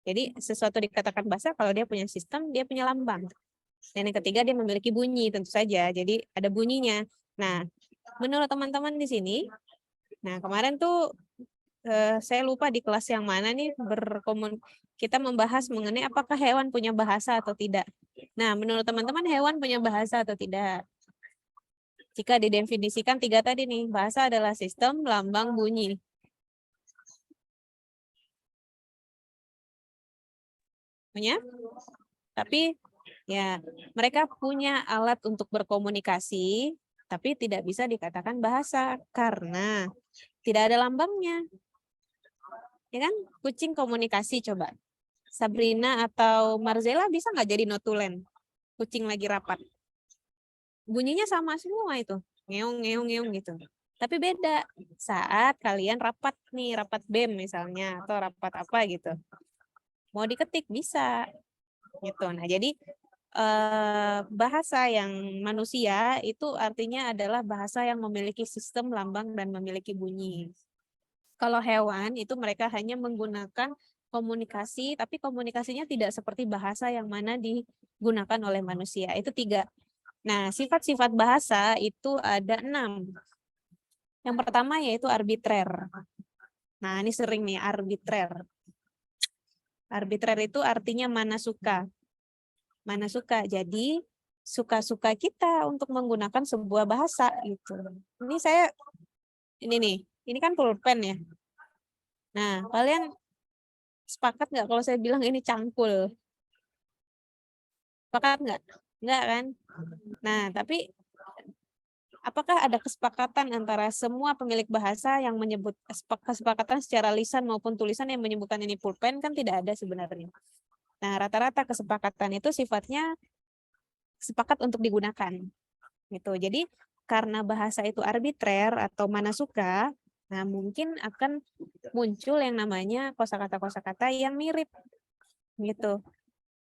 Jadi sesuatu dikatakan bahasa kalau dia punya sistem, dia punya lambang. Dan yang ketiga, dia memiliki bunyi tentu saja. Jadi ada bunyinya. Nah, menurut teman-teman di sini, nah kemarin tuh saya lupa di kelas yang mana nih kita membahas mengenai apakah hewan punya bahasa atau tidak. Nah, menurut teman-teman hewan punya bahasa atau tidak? Jika didefinisikan 3 tadi nih, bahasa adalah sistem, lambang, bunyi. Punya? Tapi ya, mereka punya alat untuk berkomunikasi, tapi tidak bisa dikatakan bahasa karena tidak ada lambangnya. Ya kan? Kucing komunikasi coba. Sabrina atau Marzella bisa nggak jadi notulen? Kucing lagi rapat. Bunyinya sama semua itu. Ngeong, ngeong, ngeong gitu. Tapi beda saat kalian rapat nih, rapat BEM misalnya, atau rapat apa gitu. Mau diketik bisa. Gitu. Nah, jadi bahasa yang manusia itu artinya adalah bahasa yang memiliki sistem lambang dan memiliki bunyi. Kalau hewan itu mereka hanya menggunakan komunikasi, tapi komunikasinya tidak seperti bahasa yang mana digunakan oleh manusia. Itu 3. Nah, sifat-sifat bahasa itu ada 6. Yang pertama yaitu arbitrer. Nah, ini sering nih, arbitrer. Arbitrer itu artinya mana suka. Mana suka. Jadi, suka-suka kita untuk menggunakan sebuah bahasa gitu. Ini nih, ini kan pulpen ya. Nah, kalian sepakat nggak kalau saya bilang ini cangkul? Sepakat nggak? Nggak kan? Nah, tapi apakah ada kesepakatan antara semua pemilik bahasa yang menyebut kesepakatan secara lisan maupun tulisan yang menyebutkan ini pulpen? Kan tidak ada sebenarnya. Nah, rata-rata kesepakatan itu sifatnya sepakat untuk digunakan. Gitu. Jadi, karena bahasa itu arbitrer atau mana suka, nah mungkin akan muncul yang namanya kosakata-kosakata yang mirip. Gitu.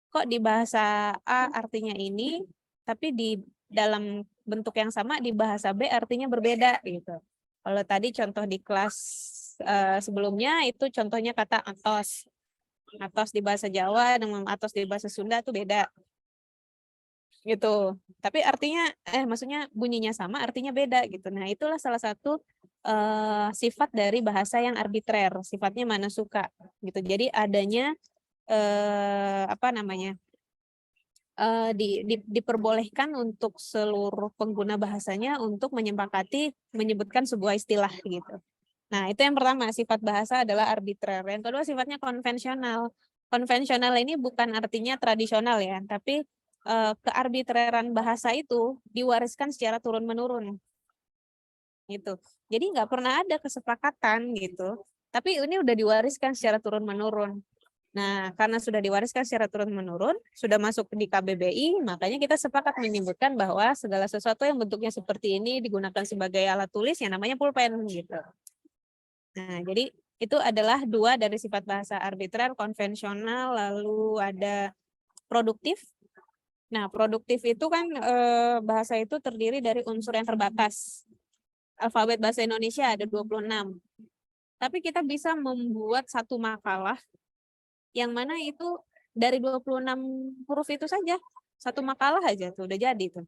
Kok di bahasa A artinya ini, tapi di dalam bentuk yang sama di bahasa B artinya berbeda gitu. Kalau tadi contoh di kelas sebelumnya itu contohnya kata atos. Atos di bahasa Jawa dengan atos di bahasa Sunda itu beda. Gitu. Tapi artinya maksudnya bunyinya sama, artinya beda gitu. Nah, itulah salah satu sifat dari bahasa yang arbitrer, sifatnya mana suka gitu. Jadi adanya diperbolehkan untuk seluruh pengguna bahasanya untuk menyepakati menyebutkan sebuah istilah gitu. Nah, itu yang pertama, sifat bahasa adalah arbitrer. Yang kedua sifatnya konvensional. Konvensional ini bukan artinya tradisional ya, tapi kearbitreran bahasa itu diwariskan secara turun-menurun. Gitu. Jadi nggak pernah ada kesepakatan gitu. Tapi ini udah diwariskan secara turun-menurun. Nah, karena sudah diwariskan secara turun-menurun, sudah masuk di KBBI, makanya kita sepakat menyebutkan bahwa segala sesuatu yang bentuknya seperti ini digunakan sebagai alat tulis yang namanya pulpen gitu. Nah, jadi itu adalah 2 dari sifat bahasa arbitrer, konvensional, lalu ada produktif. Nah, produktif itu kan bahasa itu terdiri dari unsur yang terbatas. Alfabet bahasa Indonesia ada 26. Tapi kita bisa membuat satu makalah yang mana itu dari 26 huruf itu saja. Satu makalah aja tuh udah jadi tuh.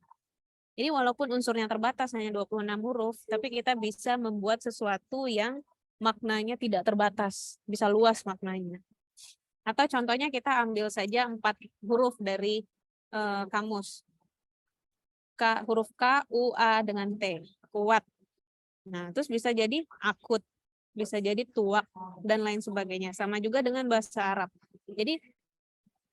Jadi walaupun unsurnya terbatas hanya 26 huruf, tapi kita bisa membuat sesuatu yang maknanya tidak terbatas, bisa luas maknanya. Atau contohnya kita ambil saja 4 huruf dari kamus. Huruf K, U, A dengan T, kuat. Nah, terus bisa jadi akut, bisa jadi tuak, dan lain sebagainya. Sama juga dengan bahasa Arab. Jadi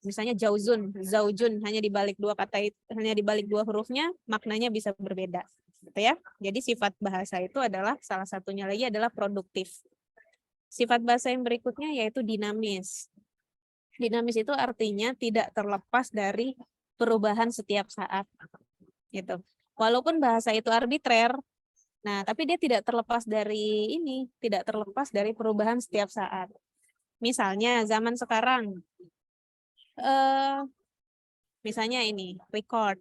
misalnya jauzun, zaujun hanya dibalik 2 kata itu, hanya dibalik 2 hurufnya, maknanya bisa berbeda. Gitu ya. Jadi sifat bahasa itu adalah salah satunya lagi adalah produktif. Sifat bahasa yang berikutnya yaitu dinamis. Dinamis itu artinya tidak terlepas dari perubahan setiap saat. Gitu. Walaupun bahasa itu arbitrer, nah, tapi dia tidak terlepas dari ini, tidak terlepas dari perubahan setiap saat. Misalnya zaman sekarang, misalnya ini, record.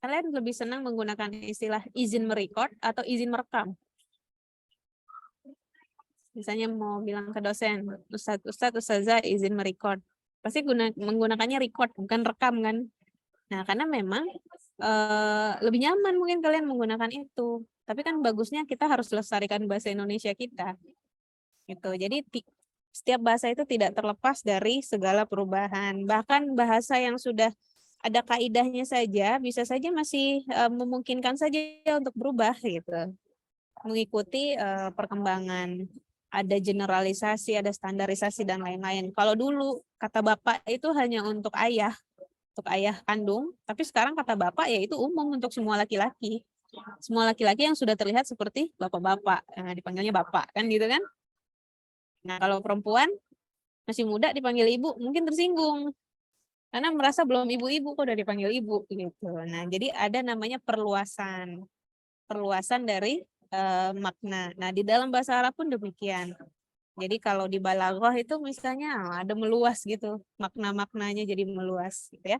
Kalian lebih senang menggunakan istilah izin merecord atau izin merekam? Misalnya mau bilang ke dosen, Ustazah izin merecord. Pasti menggunakannya record, bukan rekam kan? Nah, karena memang lebih nyaman mungkin kalian menggunakan itu. Tapi kan bagusnya kita harus lestarikan bahasa Indonesia kita. Gitu. Jadi setiap bahasa itu tidak terlepas dari segala perubahan. Bahkan bahasa yang sudah ada kaidahnya saja bisa saja masih memungkinkan saja untuk berubah gitu. Mengikuti perkembangan, ada generalisasi, ada standarisasi dan lain-lain. Kalau dulu kata bapak itu hanya untuk ayah kandung, tapi sekarang kata bapak yaitu umum untuk semua laki-laki. Semua laki-laki yang sudah terlihat seperti bapak-bapak, dipanggilnya bapak kan gitu kan? Nah, kalau perempuan masih muda dipanggil ibu, mungkin tersinggung. Karena merasa belum ibu-ibu kok udah dipanggil ibu gitu. Nah, jadi ada namanya perluasan. Perluasan dari makna. Nah, di dalam bahasa Arab pun demikian. Jadi kalau di balaghah itu misalnya ada meluas gitu. Makna-maknanya jadi meluas gitu ya.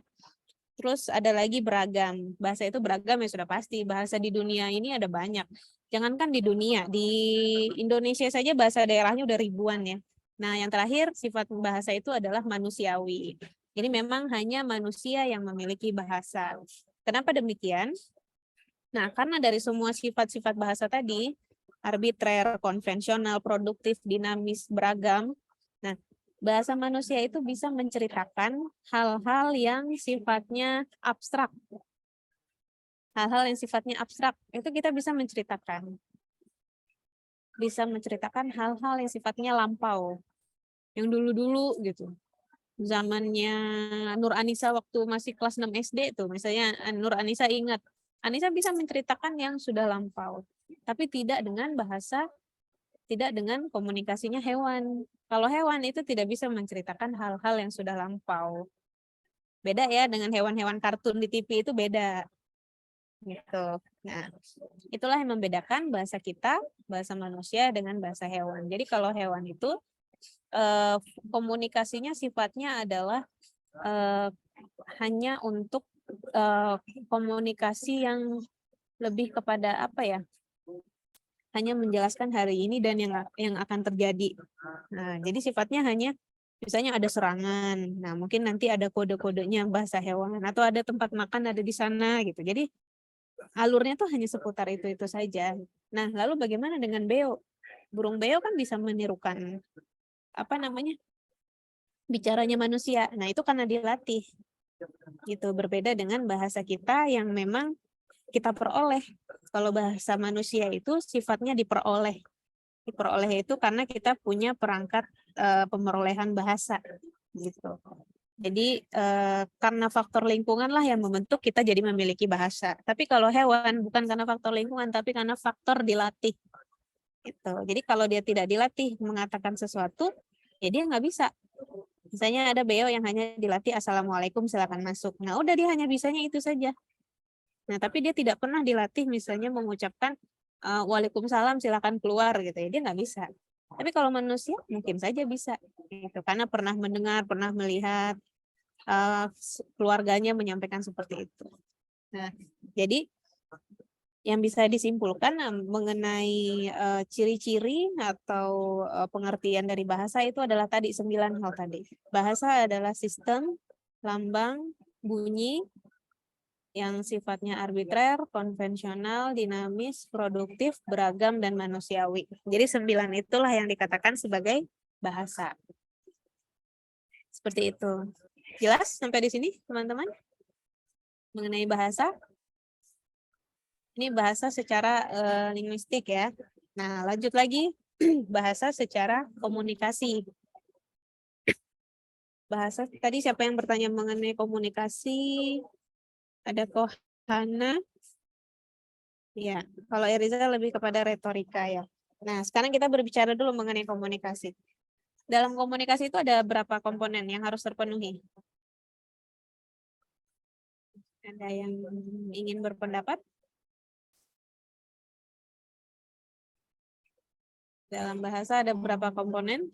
Terus ada lagi beragam. Bahasa itu beragam ya sudah pasti. Bahasa di dunia ini ada banyak. Jangankan di dunia, di Indonesia saja bahasa daerahnya udah ribuan ya. Nah, yang terakhir sifat bahasa itu adalah manusiawi. Jadi memang hanya manusia yang memiliki bahasa. Kenapa demikian? Nah, karena dari semua sifat-sifat bahasa tadi, arbitrer, konvensional, produktif, dinamis, beragam. Nah, bahasa manusia itu bisa menceritakan hal-hal yang sifatnya abstrak. Hal-hal yang sifatnya abstrak, itu kita bisa menceritakan. Bisa menceritakan hal-hal yang sifatnya lampau. Yang dulu-dulu gitu. Zamannya Nur Anisa waktu masih kelas 6 SD tuh, misalnya Nur Anisa ingat, Anisa bisa menceritakan yang sudah lampau, tapi tidak dengan bahasa, tidak dengan komunikasinya hewan. Kalau hewan itu tidak bisa menceritakan hal-hal yang sudah lampau. Beda ya dengan hewan-hewan kartun di TV itu beda. Gitu. Nah, itulah yang membedakan bahasa kita, bahasa manusia dengan bahasa hewan. Jadi kalau hewan itu komunikasinya sifatnya adalah hanya untuk komunikasi yang lebih kepada apa ya? Hanya menjelaskan hari ini dan yang akan terjadi. Nah, jadi sifatnya hanya misalnya ada serangan. Nah, mungkin nanti ada kode-kodenya bahasa hewan atau ada tempat makan ada di sana gitu. Jadi alurnya tuh hanya seputar itu saja. Nah, lalu bagaimana dengan beo? Burung beo kan bisa menirukan apa namanya? Bicaranya manusia. Nah, itu karena dilatih. Gitu, berbeda dengan bahasa kita yang memang kita peroleh. Kalau bahasa manusia itu sifatnya diperoleh. Diperoleh itu karena kita punya perangkat pemerolehan bahasa gitu. Jadi karena faktor lingkungan lah yang membentuk kita jadi memiliki bahasa. Tapi kalau hewan bukan karena faktor lingkungan tapi karena faktor dilatih. Gitu. Jadi kalau dia tidak dilatih mengatakan sesuatu, ya dia nggak bisa. Misalnya ada beo yang hanya dilatih Assalamualaikum silakan masuk. Nah udah dia hanya bisanya itu saja. Nah tapi dia tidak pernah dilatih misalnya mengucapkan Waalaikumsalam silakan keluar gitu ya. Dia nggak bisa. Tapi kalau manusia mungkin saja bisa. Gitu. Karena pernah mendengar, pernah melihat keluarganya menyampaikan seperti itu. Nah jadi yang bisa disimpulkan mengenai ciri-ciri atau pengertian dari bahasa itu adalah tadi 9 hal tadi. Bahasa adalah sistem, lambang, bunyi yang sifatnya arbitrer, konvensional, dinamis, produktif, beragam, dan manusiawi. Jadi 9 itulah yang dikatakan sebagai bahasa. Seperti itu. Jelas sampai di sini teman-teman? Mengenai bahasa? Ini bahasa secara linguistik ya. Nah, lanjut lagi bahasa secara komunikasi. Bahasa tadi siapa yang bertanya mengenai komunikasi? Ada Kohana. Ya, kalau Eriza lebih kepada retorika ya. Nah, sekarang kita berbicara dulu mengenai komunikasi. Dalam komunikasi itu ada berapa komponen yang harus terpenuhi? Ada yang ingin berpendapat? Dalam bahasa ada berapa komponen?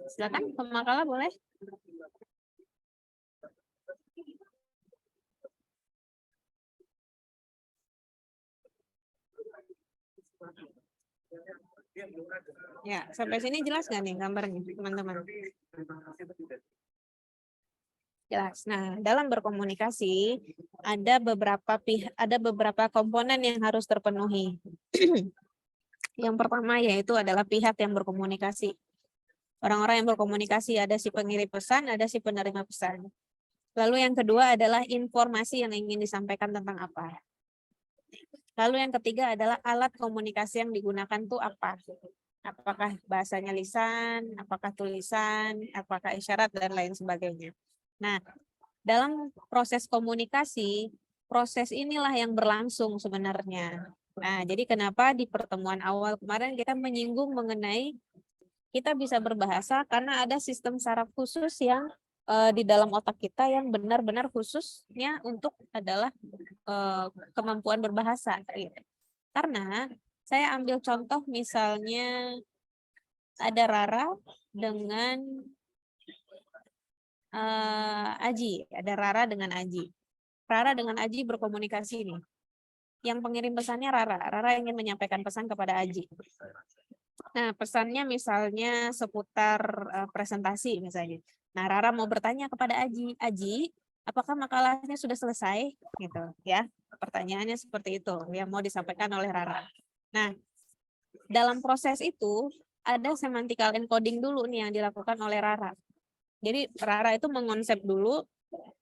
Silakan, pemakala boleh. Ya, sampai sini jelas nggak nih gambarnya, teman-teman? Jelas. Nah, dalam berkomunikasi ada beberapa komponen yang harus terpenuhi. Yang pertama yaitu adalah pihak yang berkomunikasi. Orang-orang yang berkomunikasi ada si pengirim pesan, ada si penerima pesan. Lalu yang kedua adalah informasi yang ingin disampaikan tentang apa. Lalu yang ketiga adalah alat komunikasi yang digunakan tuh apa. Apakah bahasanya lisan, apakah tulisan, apakah isyarat, dan lain sebagainya. Nah, dalam proses komunikasi, proses inilah yang berlangsung sebenarnya. Nah, jadi kenapa di pertemuan awal kemarin kita menyinggung mengenai kita bisa berbahasa karena ada sistem saraf khusus yang di dalam otak kita yang benar-benar khususnya untuk adalah kemampuan berbahasa. Gitu. Karena saya ambil contoh misalnya ada Rara dengan Aji, ada Rara dengan Aji. Rara dengan Aji berkomunikasi nih. Yang pengirim pesannya Rara. Rara ingin menyampaikan pesan kepada Aji. Nah, pesannya misalnya seputar presentasi misalnya. Nah, Rara mau bertanya kepada Aji, Aji, apakah makalahnya sudah selesai? Gitu, ya. Pertanyaannya seperti itu yang mau disampaikan oleh Rara. Nah, dalam proses itu ada semantical encoding dulu nih yang dilakukan oleh Rara. Jadi Rara itu mengonsep dulu,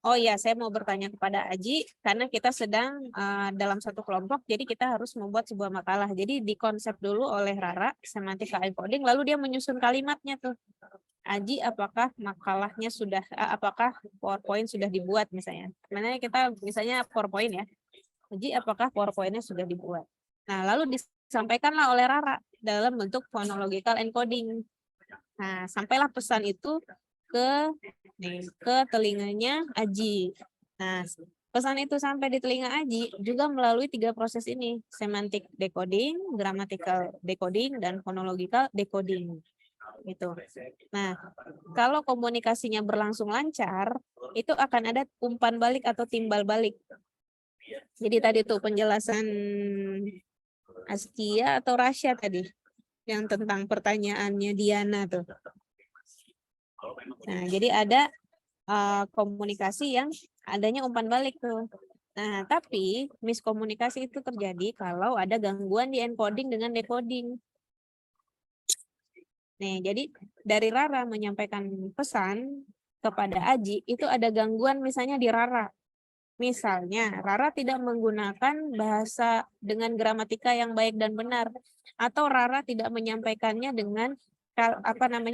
oh ya saya mau bertanya kepada Aji karena kita sedang dalam satu kelompok, jadi kita harus membuat sebuah makalah. Jadi dikonsep dulu oleh Rara, semantical encoding, lalu dia menyusun kalimatnya tuh. Aji, apakah makalahnya sudah, apakah PowerPoint sudah dibuat misalnya. Sebenarnya kita misalnya PowerPoint ya. Aji, apakah PowerPoint-nya sudah dibuat. Nah, lalu disampaikanlah oleh Rara dalam bentuk phonological encoding. Nah, sampailah pesan itu ke telinganya Aji. Nah, pesan itu sampai di telinga Aji juga melalui 3 proses ini, semantic decoding, grammatical decoding, dan phonological decoding. Gitu. Nah, kalau komunikasinya berlangsung lancar, itu akan ada umpan balik atau timbal balik. Jadi tadi tuh penjelasan Askia atau Rasya tadi, yang tentang pertanyaannya Diana tuh. Nah, jadi ada komunikasi yang adanya umpan balik tuh. Nah, tapi miskomunikasi itu terjadi kalau ada gangguan di encoding dengan decoding. Nih, jadi dari Rara menyampaikan pesan kepada Aji, itu ada gangguan misalnya di Rara. Misalnya, Rara tidak menggunakan bahasa dengan gramatika yang baik dan benar, atau Rara tidak menyampaikannya dengan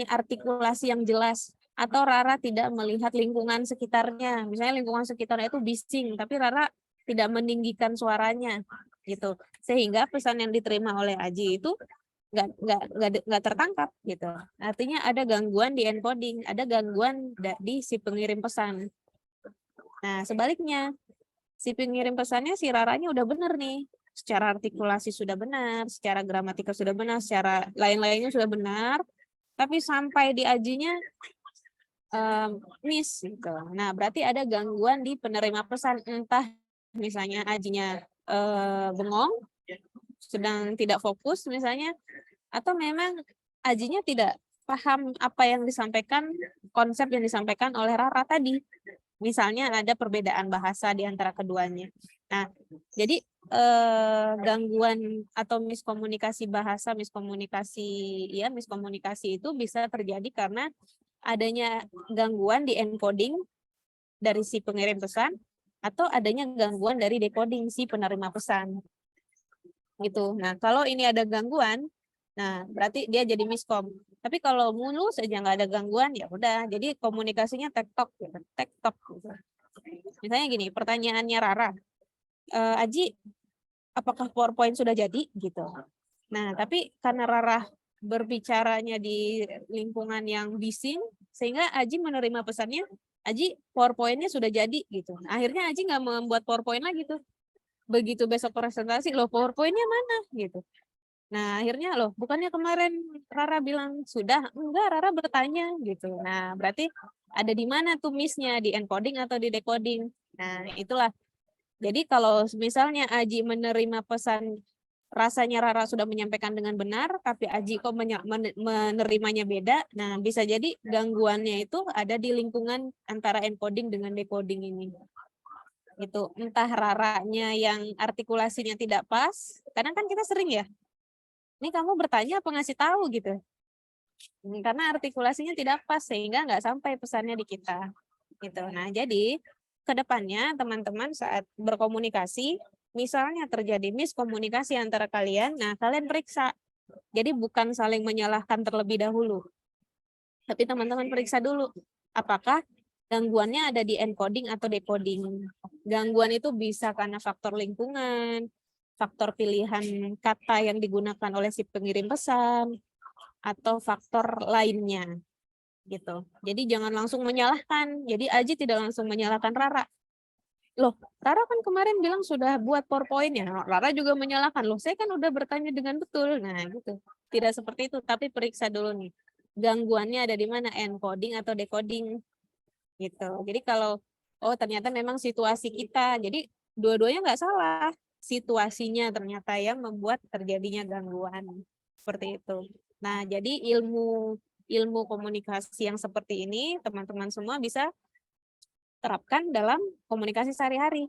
artikulasi yang jelas, atau Rara tidak melihat lingkungan sekitarnya. Misalnya lingkungan sekitarnya itu bising, tapi Rara tidak meninggikan suaranya, gitu. Sehingga pesan yang diterima oleh Aji itu nggak tertangkap, gitu. Artinya ada gangguan di encoding, ada gangguan di si pengirim pesan. Nah, sebaliknya, si pengirim pesannya si Raranya udah benar nih. Secara artikulasi sudah benar, secara gramatika sudah benar, secara lain-lainnya sudah benar, tapi sampai di Ajinya miss gitu. Nah, berarti ada gangguan di penerima pesan, entah misalnya Ajinya bengong, sedang tidak fokus misalnya, atau memang Ajinya tidak paham apa yang disampaikan, konsep yang disampaikan oleh Rara tadi. Misalnya ada perbedaan bahasa di antara keduanya. Nah, jadi gangguan atau miskomunikasi bahasa, miskomunikasi itu bisa terjadi karena adanya gangguan di encoding dari si pengirim pesan atau adanya gangguan dari decoding si penerima pesan. Gitu. Nah, kalau ini ada gangguan, nah berarti dia jadi miskom. Tapi kalau mulus saja nggak ada gangguan, ya udah. Jadi komunikasinya tektok, gitu. Tektok. Gitu. Misalnya gini, pertanyaannya Rara, Aji, apakah PowerPoint sudah jadi? Gitu. Nah, tapi karena Rara berbicaranya di lingkungan yang bising, sehingga Aji menerima pesannya, Aji, PowerPoint-nya sudah jadi. Gitu. Nah, akhirnya Aji nggak membuat PowerPoint lagi tuh. Begitu besok presentasi, loh PowerPoint-nya mana? Gitu. Nah, akhirnya loh, bukannya kemarin Rara bilang sudah? Enggak, Rara bertanya gitu. Nah, berarti ada di mana tuh miss-nya, di encoding atau di decoding? Nah, itulah. Jadi kalau misalnya Aji menerima pesan, rasanya Rara sudah menyampaikan dengan benar, tapi Aji kok menerimanya beda, nah bisa jadi gangguannya itu ada di lingkungan antara encoding dengan decoding ini. Itu entah Raranya yang artikulasinya tidak pas, kadang kan kita sering ya, ini kamu bertanya apa ngasih tahu gitu. Karena artikulasinya tidak pas sehingga nggak sampai pesannya di kita. Gitu. Nah, jadi kedepannya teman-teman saat berkomunikasi, misalnya terjadi miskomunikasi antara kalian, nah kalian periksa. Jadi bukan saling menyalahkan terlebih dahulu. Tapi teman-teman periksa dulu, apakah Gangguannya ada di encoding atau decoding. Gangguan itu bisa karena faktor lingkungan, faktor pilihan kata yang digunakan oleh si pengirim pesan, atau faktor lainnya. Gitu. Jadi jangan langsung menyalahkan. Jadi Aji tidak langsung menyalahkan Rara. Loh, Rara kan kemarin bilang sudah buat PowerPoint-nya. Rara juga menyalahkan. Loh, saya kan udah bertanya dengan betul. Nah, gitu. Tidak seperti itu, tapi periksa dulu nih. Gangguannya ada di mana? Encoding atau decoding. Gitu. Jadi kalau ternyata memang situasi kita, jadi dua-duanya nggak salah. Situasinya ternyata yang membuat terjadinya gangguan. Seperti itu. Nah, jadi ilmu komunikasi yang seperti ini teman-teman semua bisa terapkan dalam komunikasi sehari-hari.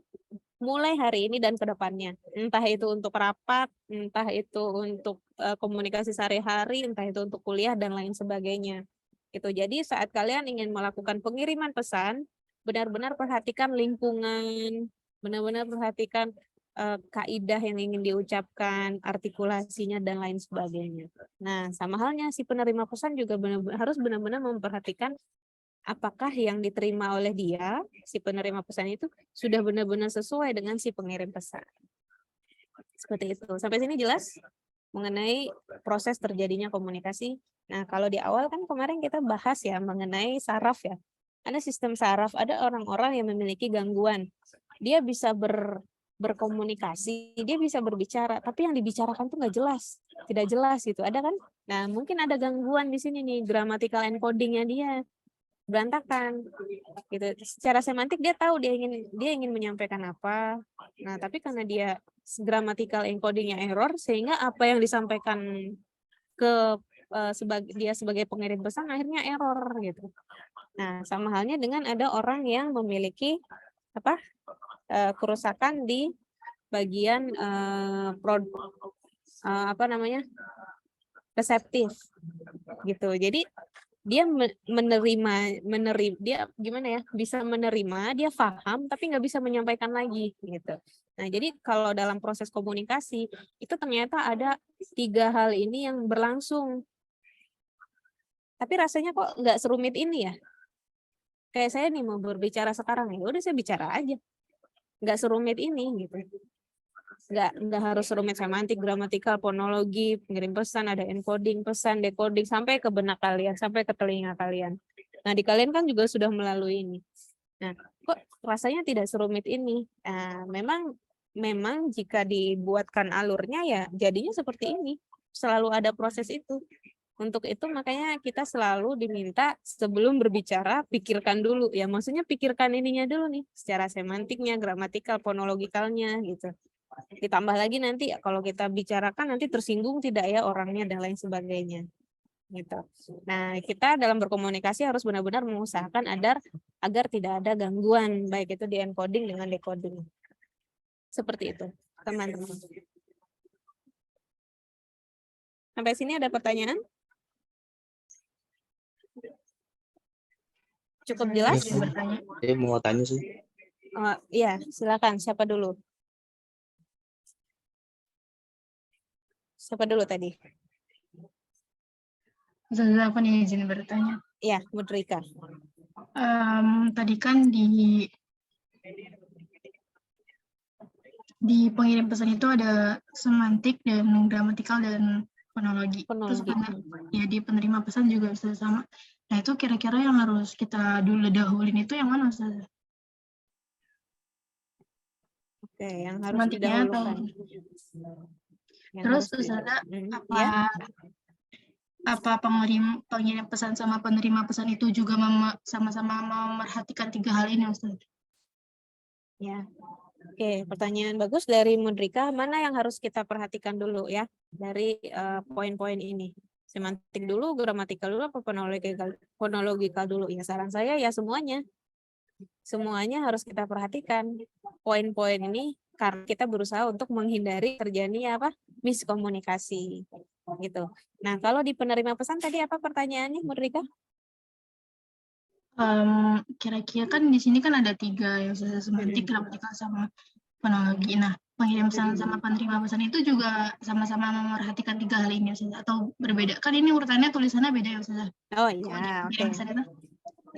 Mulai hari ini dan ke depannya. Entah itu untuk rapat, entah itu untuk komunikasi sehari-hari, entah itu untuk kuliah dan lain sebagainya. Gitu. Jadi saat kalian ingin melakukan pengiriman pesan, benar-benar perhatikan lingkungan, benar-benar perhatikan kaidah yang ingin diucapkan, artikulasinya dan lain sebagainya. Nah, sama halnya si penerima pesan juga harus benar-benar memperhatikan apakah yang diterima oleh dia, si penerima pesan itu sudah benar-benar sesuai dengan si pengirim pesan. Seperti itu. Sampai sini jelas mengenai proses terjadinya komunikasi. Nah, kalau di awal kan kemarin kita bahas ya mengenai saraf ya. Ada sistem saraf, ada orang-orang yang memiliki gangguan. Dia bisa berkomunikasi, dia bisa berbicara, tapi yang dibicarakan tuh nggak jelas, tidak jelas gitu. Ada kan? Nah, mungkin ada gangguan di sini nih, grammatical encodingnya dia berantakan gitu. Secara semantik dia tahu dia ingin menyampaikan apa. Nah, tapi karena dia grammatical encodingnya error, sehingga apa yang disampaikan ke dia sebagai pengirim pesan akhirnya error gitu. Nah, sama halnya dengan ada orang yang memiliki kerusakan di bagian reseptif gitu. Jadi dia dia gimana ya, bisa menerima, dia paham tapi nggak bisa menyampaikan lagi gitu. Nah, jadi kalau dalam proses komunikasi itu ternyata ada 3 hal ini yang berlangsung, tapi rasanya kok nggak serumit ini ya. Kayak saya nih mau berbicara sekarang, ya udah saya bicara aja, nggak serumit ini gitu. Nggak harus rumit semantik, gramatikal, fonologi, pengirim pesan, ada encoding, pesan, decoding, sampai ke benak kalian, sampai ke telinga kalian. Nah, di kalian kan juga sudah melalui ini. Nah, kok rasanya tidak serumit ini? Nah, memang jika dibuatkan alurnya ya jadinya seperti ini. Selalu ada proses itu. Untuk itu makanya kita selalu diminta sebelum berbicara, pikirkan dulu. Ya, maksudnya pikirkan ininya dulu nih, secara semantiknya, gramatikal, fonologikalnya gitu. Ditambah lagi nanti kalau kita bicarakan nanti tersinggung tidak ya orangnya dan lain sebagainya gitu. Nah, kita dalam berkomunikasi harus benar-benar mengusahakan agar tidak ada gangguan baik itu di encoding dengan decoding. Seperti itu, teman-teman. Sampai sini ada pertanyaan? Cukup jelas? Saya mau tanya sih. Oh, iya, silakan. Siapa dulu? Siapa dulu tadi? Ustazah, aku nih izin bertanya. Iya, Mudrika. Tadi kan di pengirim pesan itu ada semantik dan gramatikal dan fonologi. Terus ya di penerima pesan juga bisa sama. Nah, itu kira-kira yang harus kita dahulin itu yang mana, Ustazah? Oke, yang harus didahulukan. Terus Ustazah, apa pengirim pesan sama penerima pesan itu juga sama-sama memerhatikan 3 hal ini, Ustazah? Ya. Oke, pertanyaan bagus dari Mudrika. Mana yang harus kita perhatikan dulu ya dari poin-poin ini? Semantik dulu, gramatikal dulu, apa fonologikal dulu? Ya, saran saya ya semuanya. Semuanya harus kita perhatikan. Poin-poin ini karena kita berusaha untuk menghindari terjadinya miskomunikasi gitu. Nah, kalau di penerima pesan tadi apa pertanyaannya, Mudrika? Kira-kira kan di sini kan ada 3 ya, semantik, gramatikal, sama fonologi. Nah, pengirim pesan sama penerima pesan itu juga sama-sama memerhatikan 3 hal ini, Ustazah, atau berbeda? Kan ini urutannya tulisannya beda ya, Ustazah. Oh iya, oke.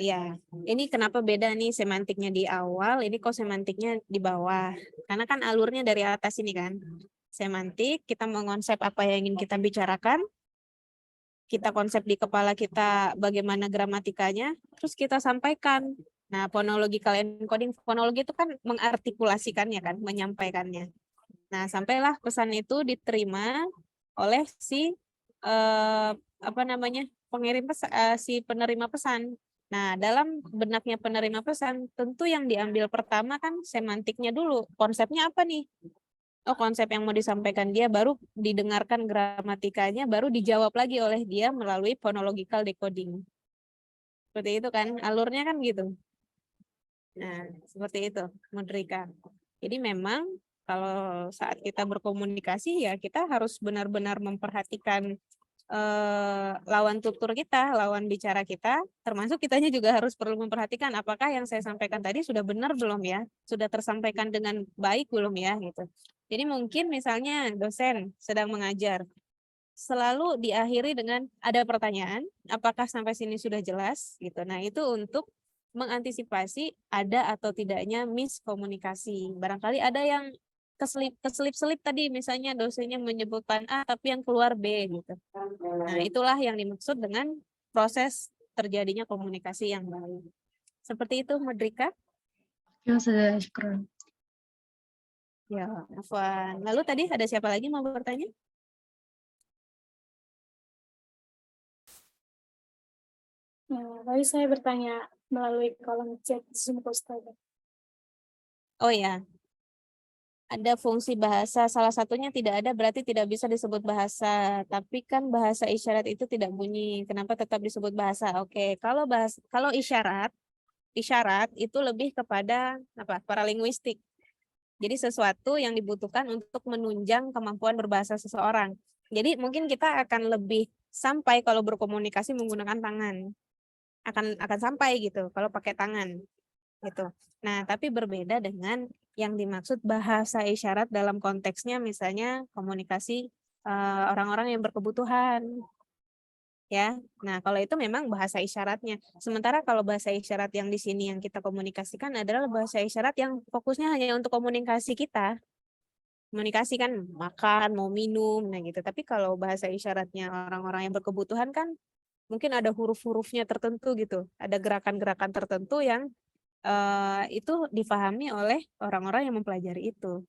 Ya, ini kenapa beda nih semantiknya di awal, ini kok semantiknya di bawah. Karena kan alurnya dari atas ini kan. Semantik, kita mengonsep apa yang ingin kita bicarakan, kita konsep di kepala kita bagaimana gramatikanya, terus kita sampaikan. Nah, phonological encoding, fonologi itu kan mengartikulasikannya kan, menyampaikannya. Nah, sampailah pesan itu diterima oleh si pengirim pesan, si penerima pesan. Nah, dalam benaknya penerima pesan, tentu yang diambil pertama kan semantiknya dulu. Konsepnya apa nih? Oh, konsep yang mau disampaikan dia, baru didengarkan gramatikanya, baru dijawab lagi oleh dia melalui phonological decoding. Seperti itu kan, alurnya kan gitu. Nah, seperti itu, Mudrika. Jadi memang kalau saat kita berkomunikasi ya kita harus benar-benar memperhatikan lawan tutur kita, lawan bicara kita, termasuk kitanya juga harus perlu memperhatikan apakah yang saya sampaikan tadi sudah benar belum ya, sudah tersampaikan dengan baik belum ya gitu. Jadi mungkin misalnya dosen sedang mengajar, selalu diakhiri dengan ada pertanyaan, apakah sampai sini sudah jelas gitu. Nah, itu untuk mengantisipasi ada atau tidaknya miskomunikasi. Barangkali ada yang keselip-selip tadi, misalnya dosennya menyebutkan A tapi yang keluar B gitu. Nah, itulah yang dimaksud dengan proses terjadinya komunikasi yang baik. Seperti itu, Mudrika. Ya, sudah, syukran. Ya, Afwan. Lalu tadi ada siapa lagi mau bertanya? Tadi saya bertanya melalui kolom chat Zoom Ustaz. Oh ya, ada fungsi bahasa, salah satunya tidak ada berarti tidak bisa disebut bahasa. Tapi kan bahasa isyarat itu tidak bunyi. Kenapa tetap disebut bahasa? Oke, kalau isyarat itu lebih kepada paralinguistik. Jadi sesuatu yang dibutuhkan untuk menunjang kemampuan berbahasa seseorang. Jadi mungkin kita akan lebih sampai kalau berkomunikasi menggunakan tangan. Akan sampai gitu kalau pakai tangan. Gitu. Nah, tapi berbeda dengan yang dimaksud bahasa isyarat dalam konteksnya misalnya komunikasi orang-orang yang berkebutuhan. Ya. Nah, kalau itu memang bahasa isyaratnya. Sementara kalau bahasa isyarat yang di sini yang kita komunikasikan adalah bahasa isyarat yang fokusnya hanya untuk komunikasi kita. Komunikasi kan makan, mau minum, nah gitu. Tapi kalau bahasa isyaratnya orang-orang yang berkebutuhan kan mungkin ada huruf-hurufnya tertentu gitu. Ada gerakan-gerakan tertentu yang itu difahami oleh orang-orang yang mempelajari itu.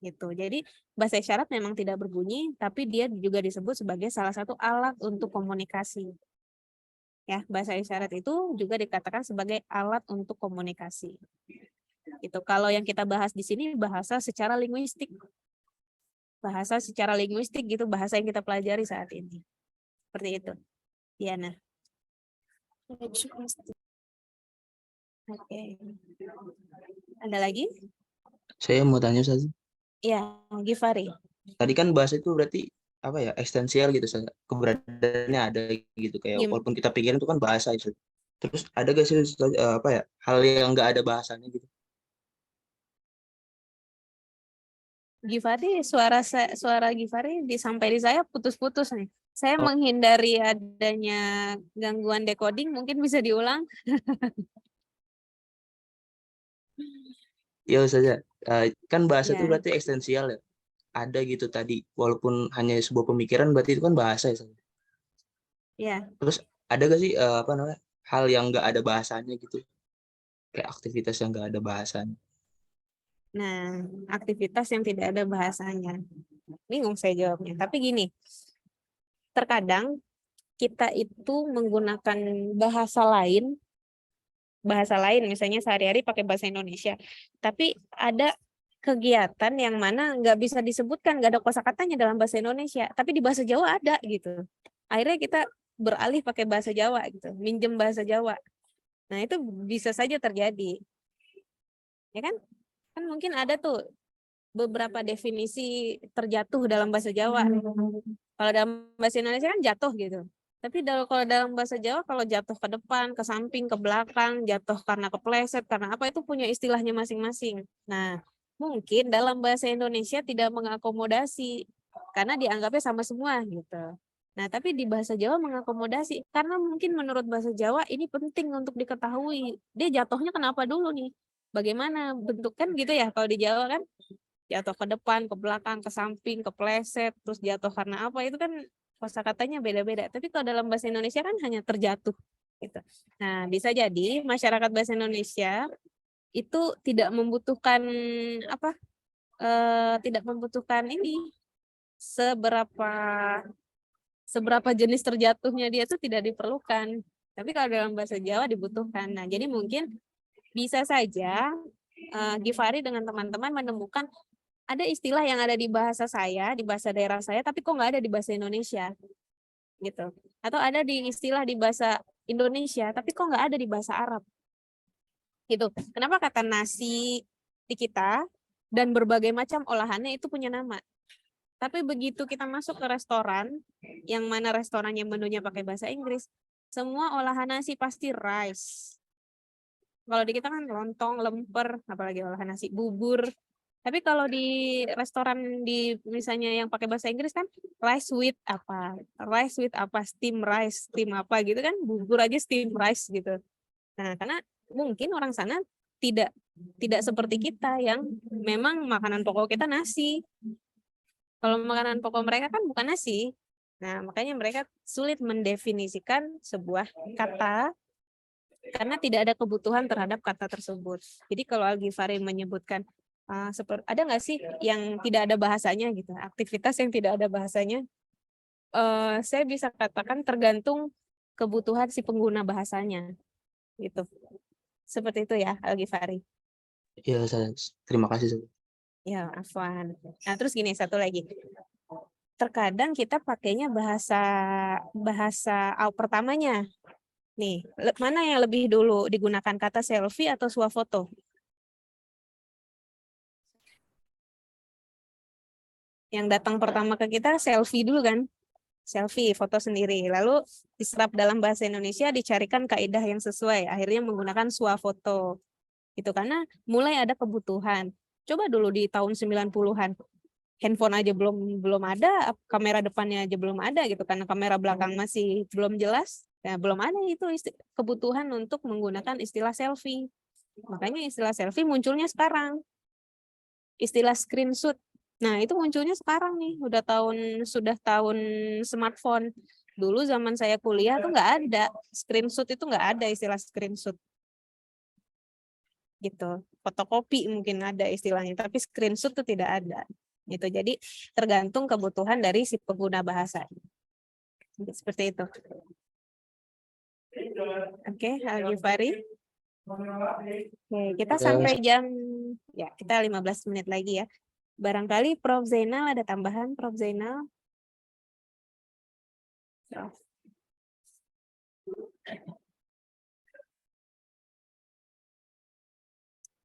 Gitu. Jadi bahasa isyarat memang tidak berbunyi, tapi dia juga disebut sebagai salah satu alat untuk komunikasi. Ya, bahasa isyarat itu juga dikatakan sebagai alat untuk komunikasi. Itu kalau yang kita bahas di sini bahasa secara linguistik. Bahasa secara linguistik gitu, bahasa yang kita pelajari saat ini. Seperti itu. Diana. Oke. Ada lagi? Saya mau tanya Ustaz. Ya, Gifari. Tadi kan bahasa itu berarti apa ya, eksistensial gitu, Ustaz. Keberadaannya ada gitu, kayak walaupun kita pikirin itu kan bahasa itu. Terus ada gak sih apa ya, hal yang nggak ada bahasanya gitu? Gifari, suara Gifari sampai di saya putus-putus nih. Saya menghindari adanya gangguan decoding, mungkin bisa diulang. Ya saja, kan bahasa itu berarti eksistensial ya. Ada gitu tadi, walaupun hanya sebuah pemikiran berarti itu kan bahasa ya. Ya. Terus ada gak sih hal yang nggak ada bahasanya gitu, kayak aktivitas yang nggak ada bahasanya? Nah, aktivitas yang tidak ada bahasanya. Bingung saya jawabnya. Tapi gini, terkadang kita itu menggunakan bahasa lain misalnya sehari-hari pakai bahasa Indonesia. Tapi ada kegiatan yang mana nggak bisa disebutkan, nggak ada kosakatanya dalam bahasa Indonesia. Tapi di bahasa Jawa ada gitu. Akhirnya kita beralih pakai bahasa Jawa gitu, minjem bahasa Jawa. Nah, itu bisa saja terjadi. Ya kan? Kan mungkin ada tuh beberapa definisi terjatuh dalam bahasa Jawa. Kalau dalam bahasa Indonesia kan jatuh gitu. Tapi kalau dalam bahasa Jawa, kalau jatuh ke depan, ke samping, ke belakang, jatuh karena kepleset, karena apa, itu punya istilahnya masing-masing. Nah, mungkin dalam bahasa Indonesia tidak mengakomodasi karena dianggapnya sama semua gitu. Nah, tapi di bahasa Jawa mengakomodasi karena mungkin menurut bahasa Jawa ini penting untuk diketahui. Dia jatuhnya kenapa dulu nih? Bagaimana bentuk kan gitu ya kalau di Jawa kan jatuh ke depan, ke belakang, ke samping, kepleset, terus jatuh karena apa itu kan kosakatanya beda-beda. Tapi kalau dalam bahasa Indonesia kan hanya terjatuh gitu. Nah, bisa jadi masyarakat bahasa Indonesia itu tidak membutuhkan apa? Tidak membutuhkan ini seberapa jenis terjatuhnya dia itu tidak diperlukan. Tapi kalau dalam bahasa Jawa dibutuhkan. Nah, jadi mungkin bisa saja Givari dengan teman-teman menemukan ada istilah yang ada di bahasa saya, di bahasa daerah saya, tapi kok nggak ada di bahasa Indonesia, gitu. Atau ada di istilah di bahasa Indonesia, tapi kok nggak ada di bahasa Arab, gitu. Kenapa kata nasi di kita dan berbagai macam olahannya itu punya nama? Tapi begitu kita masuk ke restoran, yang mana restorannya menunya pakai bahasa Inggris, semua olahan nasi pasti rice. Kalau di kita kan lontong, lemper, apalagi olahan nasi, bubur. Tapi kalau di restoran di misalnya yang pakai bahasa Inggris kan rice with apa, steam rice, steam apa gitu kan, bubur aja steam rice gitu. Nah, karena mungkin orang sana tidak seperti kita yang memang makanan pokok kita nasi. Kalau makanan pokok mereka kan bukan nasi. Nah, makanya mereka sulit mendefinisikan sebuah kata karena tidak ada kebutuhan terhadap kata tersebut. Jadi kalau Al-Ghifari menyebutkan ada nggak sih yang tidak ada bahasanya gitu, aktivitas yang tidak ada bahasanya? Saya bisa katakan tergantung kebutuhan si pengguna bahasanya, gitu. Seperti itu ya, Al-Ghifari. Ya, terima kasih. Ya, afwan. Nah, terus gini satu lagi. Terkadang kita pakainya bahasa pertamanya. Nih, mana yang lebih dulu digunakan kata selfie atau swafoto? Yang datang pertama ke kita selfie dulu kan? Selfie, foto sendiri. Lalu diserap dalam bahasa Indonesia, dicarikan kaidah yang sesuai. Akhirnya menggunakan swafoto. Itu karena mulai ada kebutuhan. Coba dulu di tahun 90-an. Handphone aja belum ada, kamera depannya aja belum ada gitu karena kamera belakang masih belum jelas. Ya, belum ada itu kebutuhan untuk menggunakan istilah selfie. Makanya istilah selfie munculnya sekarang. Istilah screenshot. Nah, itu munculnya sekarang nih, sudah tahun smartphone. Dulu zaman saya kuliah tuh nggak ada. Screenshot itu nggak ada istilah screenshot. Gitu. Fotokopi mungkin ada istilahnya, tapi screenshot itu tidak ada. Gitu. Jadi tergantung kebutuhan dari si pengguna bahasa. Seperti itu. Oke, Al-Ghifari. Oke, kita sampai kita 15 menit lagi ya. Barangkali Prof. Zainal ada tambahan, Prof. Zainal?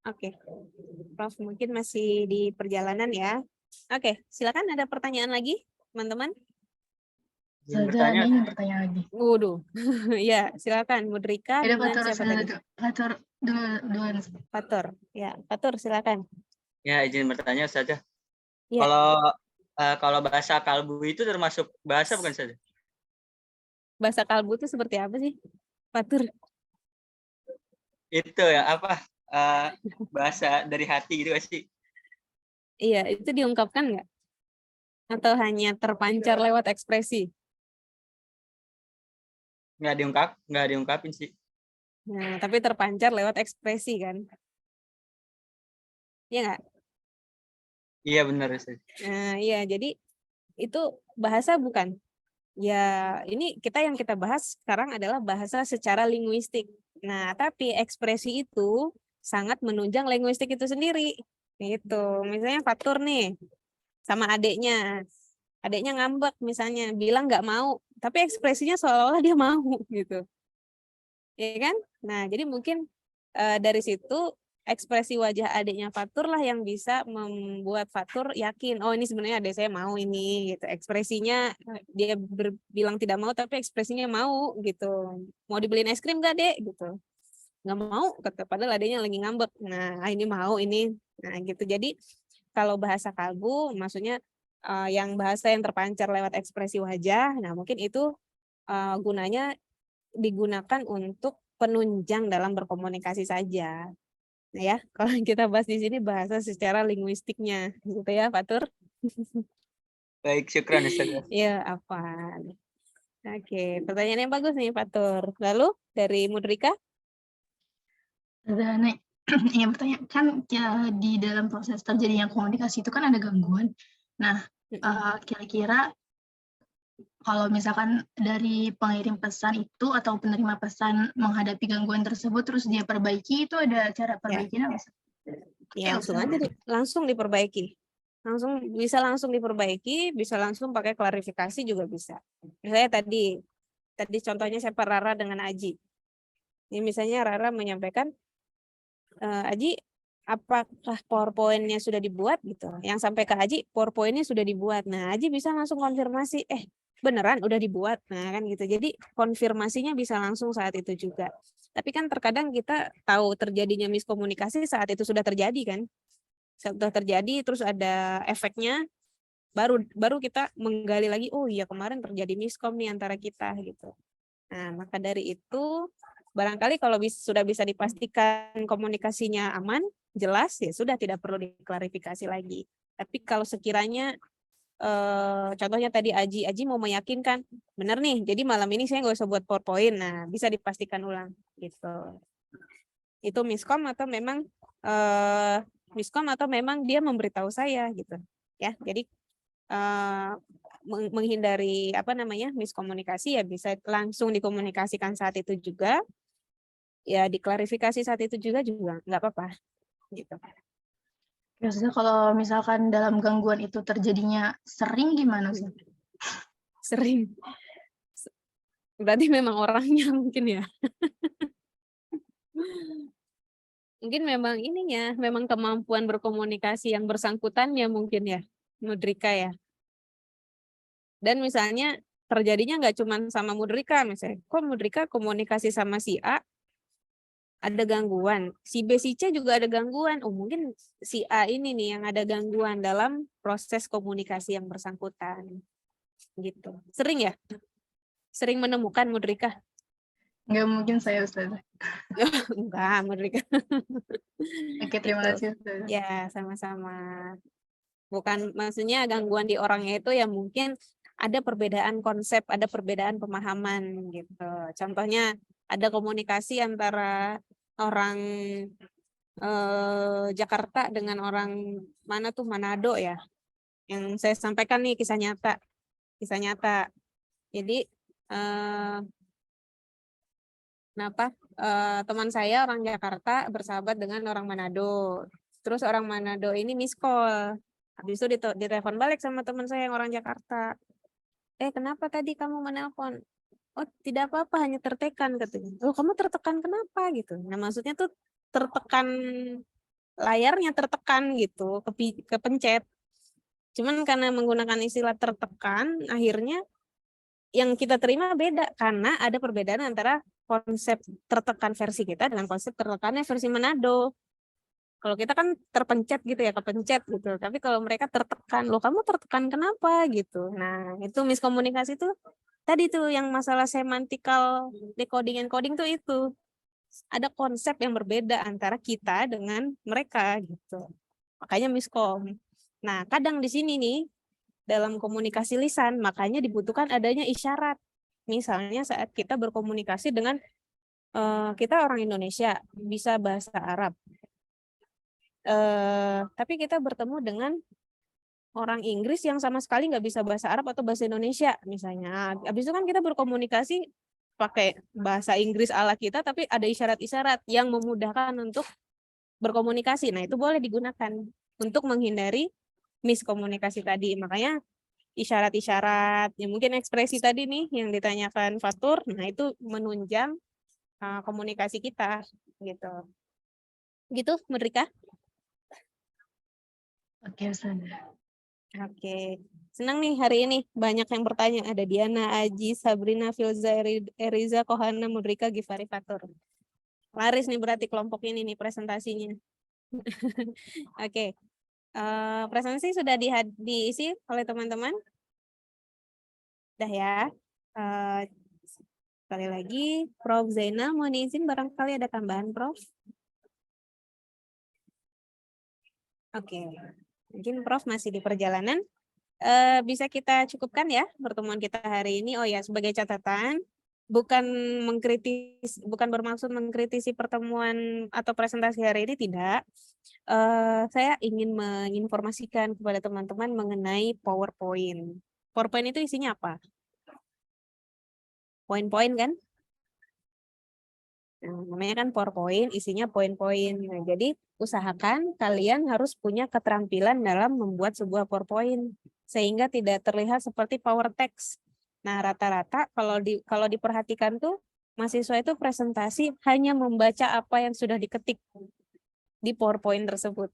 Oke, Prof mungkin masih di perjalanan ya. Oke, silakan ada pertanyaan lagi, teman-teman? Saja ingin bertanya lagi. Waduh, ya silakan Mudrika dengan siapa tadi? Fatur, ya Fatur silakan. Ya izin bertanya saja. Ya. Kalau bahasa kalbu itu termasuk bahasa bukan saja? Bahasa kalbu itu seperti apa sih, Fatur? Itu ya apa? Bahasa dari hati gitu sih? Iya, itu diungkapkan nggak? Atau hanya terpancar lewat ekspresi? Nggak diungkapin sih. Nah, tapi terpancar lewat ekspresi kan? Iya nggak? Iya benar sih. Nah, iya, jadi itu bahasa bukan? Ya, ini yang kita bahas sekarang adalah bahasa secara linguistik. Nah, tapi ekspresi itu sangat menunjang linguistik itu sendiri. Gitu. Misalnya Fatur nih, sama adeknya. Adeknya ngambek misalnya, bilang nggak mau. Tapi ekspresinya seolah-olah dia mau gitu. Ya kan? Nah, jadi mungkin dari situ ekspresi wajah adiknya Fatur lah yang bisa membuat Fatur yakin, oh ini sebenarnya adik saya mau ini gitu. Ekspresinya dia bilang tidak mau tapi ekspresinya mau gitu. Mau dibeliin es krim gak, Dek? Gitu. Nggak mau, kata padahal adiknya lagi ngambek. Nah, ini mau ini. Nah, gitu. Jadi kalau bahasa kalbu maksudnya yang bahasa yang terpancar lewat ekspresi wajah. Nah, mungkin itu gunanya digunakan untuk penunjang dalam berkomunikasi saja. Nah ya, kalau kita bahas di sini bahasa secara linguistiknya, gitu ya, Fatur. Baik, syukran Ustazah. Ya, apa? Oke, pertanyaan yang bagus nih, Fatur. Lalu dari Mudrika? Nah, yang bertanya kan ya, di dalam proses terjadinya komunikasi itu kan ada gangguan. Nah, kira-kira kalau misalkan dari pengirim pesan itu atau penerima pesan menghadapi gangguan tersebut terus dia perbaiki, itu ada cara perbaikinya nggak sih? Ya, langsung diperbaiki. Langsung diperbaiki, bisa langsung pakai klarifikasi juga bisa. Misalnya tadi contohnya saya Rara dengan Aji. Ini misalnya Rara menyampaikan, Aji, apakah PowerPoint-nya sudah dibuat gitu? Yang sampai ke Aji, PowerPoint-nya sudah dibuat. Nah, Aji bisa langsung konfirmasi, beneran udah dibuat. Nah, kan gitu. Jadi konfirmasinya bisa langsung saat itu juga. Tapi kan terkadang kita tahu terjadinya miskomunikasi saat itu sudah terjadi kan? Sudah terjadi, terus ada efeknya, baru kita menggali lagi, oh iya kemarin terjadi miskom nih antara kita gitu. Nah, maka dari itu barangkali kalau sudah bisa dipastikan komunikasinya aman, jelas, ya sudah tidak perlu diklarifikasi lagi. Tapi kalau sekiranya contohnya tadi Aji mau meyakinkan, benar nih, jadi malam ini saya nggak usah buat PowerPoint, nah bisa dipastikan ulang gitu. Itu miskom atau memang dia memberitahu saya gitu ya. Jadi menghindari miskomunikasi ya bisa langsung dikomunikasikan saat itu juga, ya diklarifikasi saat itu juga nggak apa-apa gitu. Biasanya kalau misalkan dalam gangguan itu terjadinya sering gimana sih? Sering, berarti memang orangnya mungkin ya. Mungkin memang memang kemampuan berkomunikasi yang bersangkutannya mungkin ya, Mudrika ya. Dan misalnya terjadinya nggak cuma sama Mudrika, misalnya, kok Mudrika komunikasi sama si A ada gangguan, si B, si C juga ada gangguan. Oh, mungkin si A ini nih yang ada gangguan dalam proses komunikasi yang bersangkutan. Gitu. Sering ya? Sering menemukan Mudrika? Nggak mungkin saya, Ustazah. Enggak, Mudrika. Oke, terima kasih, Ustazah. Ya, sama-sama. Bukan, maksudnya gangguan di orangnya itu ya mungkin ada perbedaan konsep, ada perbedaan pemahaman gitu. Contohnya ada komunikasi antara orang Jakarta dengan orang mana tuh, Manado ya. Yang saya sampaikan nih kisah nyata. Jadi teman saya orang Jakarta bersahabat dengan orang Manado. Terus orang Manado ini miss call. Habis itu ditelepon balik sama teman saya yang orang Jakarta. Kenapa tadi kamu menelpon? Oh, tidak apa-apa, hanya tertekan katanya. Oh, kamu tertekan kenapa gitu? Nah, maksudnya tuh tertekan, layarnya tertekan gitu, kepencet. Cuman karena menggunakan istilah tertekan, akhirnya yang kita terima beda karena ada perbedaan antara konsep tertekan versi kita dengan konsep tertekannya versi Manado. Kalau kita kan terpencet gitu ya, kepencet gitu. Tapi kalau mereka tertekan, loh kamu tertekan kenapa gitu. Nah, itu miskomunikasi tuh tadi tuh yang masalah semantikal decoding encoding tuh itu. Ada konsep yang berbeda antara kita dengan mereka gitu. Makanya miskom. Nah, kadang di sini nih dalam komunikasi lisan makanya dibutuhkan adanya isyarat. Misalnya saat kita berkomunikasi dengan kita orang Indonesia bisa bahasa Arab. Tapi kita bertemu dengan orang Inggris yang sama sekali nggak bisa bahasa Arab atau bahasa Indonesia misalnya. Habis itu kan kita berkomunikasi pakai bahasa Inggris ala kita, tapi ada isyarat-isyarat yang memudahkan untuk berkomunikasi. Nah, itu boleh digunakan untuk menghindari miskomunikasi tadi. Makanya isyarat-isyarat, ya mungkin ekspresi tadi nih yang ditanyakan Fatur, nah itu menunjang komunikasi kita gitu. Gitu, Merdeka? Oke, Ustazah. Oke, senang nih hari ini banyak yang bertanya. Ada Diana, Aji, Sabrina, Filza, Eriza, Kohana, Mudrika, Gifari, Fatur. Laris nih berarti kelompok ini nih presentasinya. Oke, Presentasi sudah diisi oleh teman-teman? Udah ya. Sekali lagi, Prof. Zainal mohon izin barangkali ada tambahan, Prof. Oke, mungkin Prof masih di perjalanan. Bisa kita cukupkan ya pertemuan kita hari ini. Oh ya, sebagai catatan, bukan bermaksud mengkritisi pertemuan atau presentasi hari ini, tidak. Saya ingin menginformasikan kepada teman-teman mengenai PowerPoint. PowerPoint itu isinya apa? Poin-poin kan? Nah, namanya kan PowerPoint, isinya poin-poin. Nah, jadi usahakan kalian harus punya keterampilan dalam membuat sebuah PowerPoint sehingga tidak terlihat seperti power text. Nah, rata-rata kalau diperhatikan tuh mahasiswa itu presentasi hanya membaca apa yang sudah diketik di PowerPoint tersebut.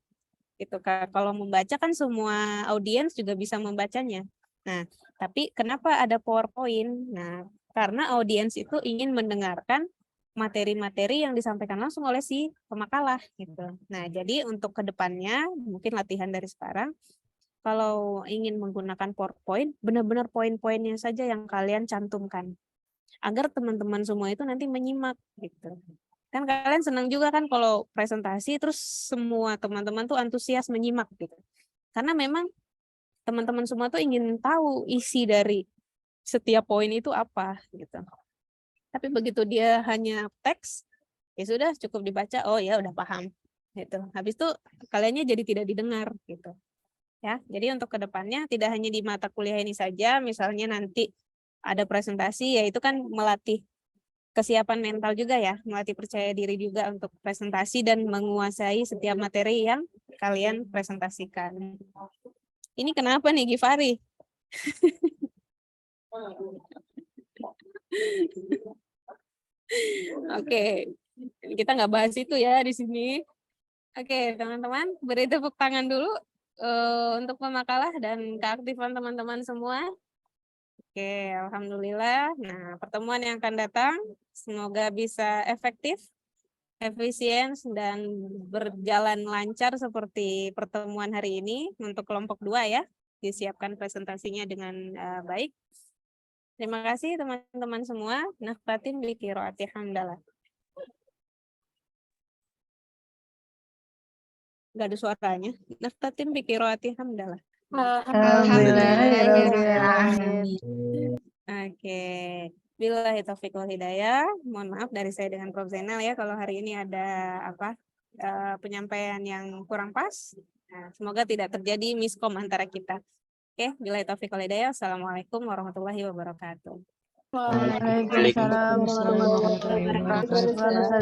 Gitu kan. Kalau membaca kan semua audiens juga bisa membacanya. Nah, tapi kenapa ada PowerPoint? Nah, karena audiens itu ingin mendengarkan materi-materi yang disampaikan langsung oleh si pemakalah gitu. Nah, jadi untuk kedepannya mungkin latihan dari sekarang, kalau ingin menggunakan PowerPoint, benar-benar poin-poinnya saja yang kalian cantumkan, agar teman-teman semua itu nanti menyimak gitu. Kan kalian senang juga kan kalau presentasi terus semua teman-teman tuh antusias menyimak gitu. Karena memang teman-teman semua tuh ingin tahu isi dari setiap poin itu apa gitu. Tapi begitu dia hanya teks, ya sudah cukup dibaca, oh ya udah paham gitu. Habis itu kaliannya jadi tidak didengar gitu. Ya, jadi untuk kedepannya tidak hanya di mata kuliah ini saja, misalnya nanti ada presentasi, ya itu kan melatih kesiapan mental juga ya, melatih percaya diri juga untuk presentasi dan menguasai setiap materi yang kalian presentasikan. Ini kenapa nih Gifari? Oke, kita nggak bahas itu ya di sini. Oke, teman-teman, beri tepuk tangan dulu untuk pemakalah dan keaktifan teman-teman semua. Oke, alhamdulillah. Nah, pertemuan yang akan datang semoga bisa efektif, efisien, dan berjalan lancar seperti pertemuan hari ini untuk kelompok 2 ya. Disiapkan presentasinya dengan baik. Terima kasih teman-teman semua. Naftatin bi qiraati hamdalah. Nggak ada suaranya. Naftatin bi qiraati hamdalah. Oke. Billahi taufiq wal hidayah. Mohon maaf dari saya dengan Prof. Zainal ya kalau hari ini ada penyampaian yang kurang pas. Nah, semoga tidak terjadi miskom antara kita. Oke, billahi taufiq wal hidayah. Assalamualaikum warahmatullahi wabarakatuh. Waalaikumsalam warahmatullahi wabarakatuh.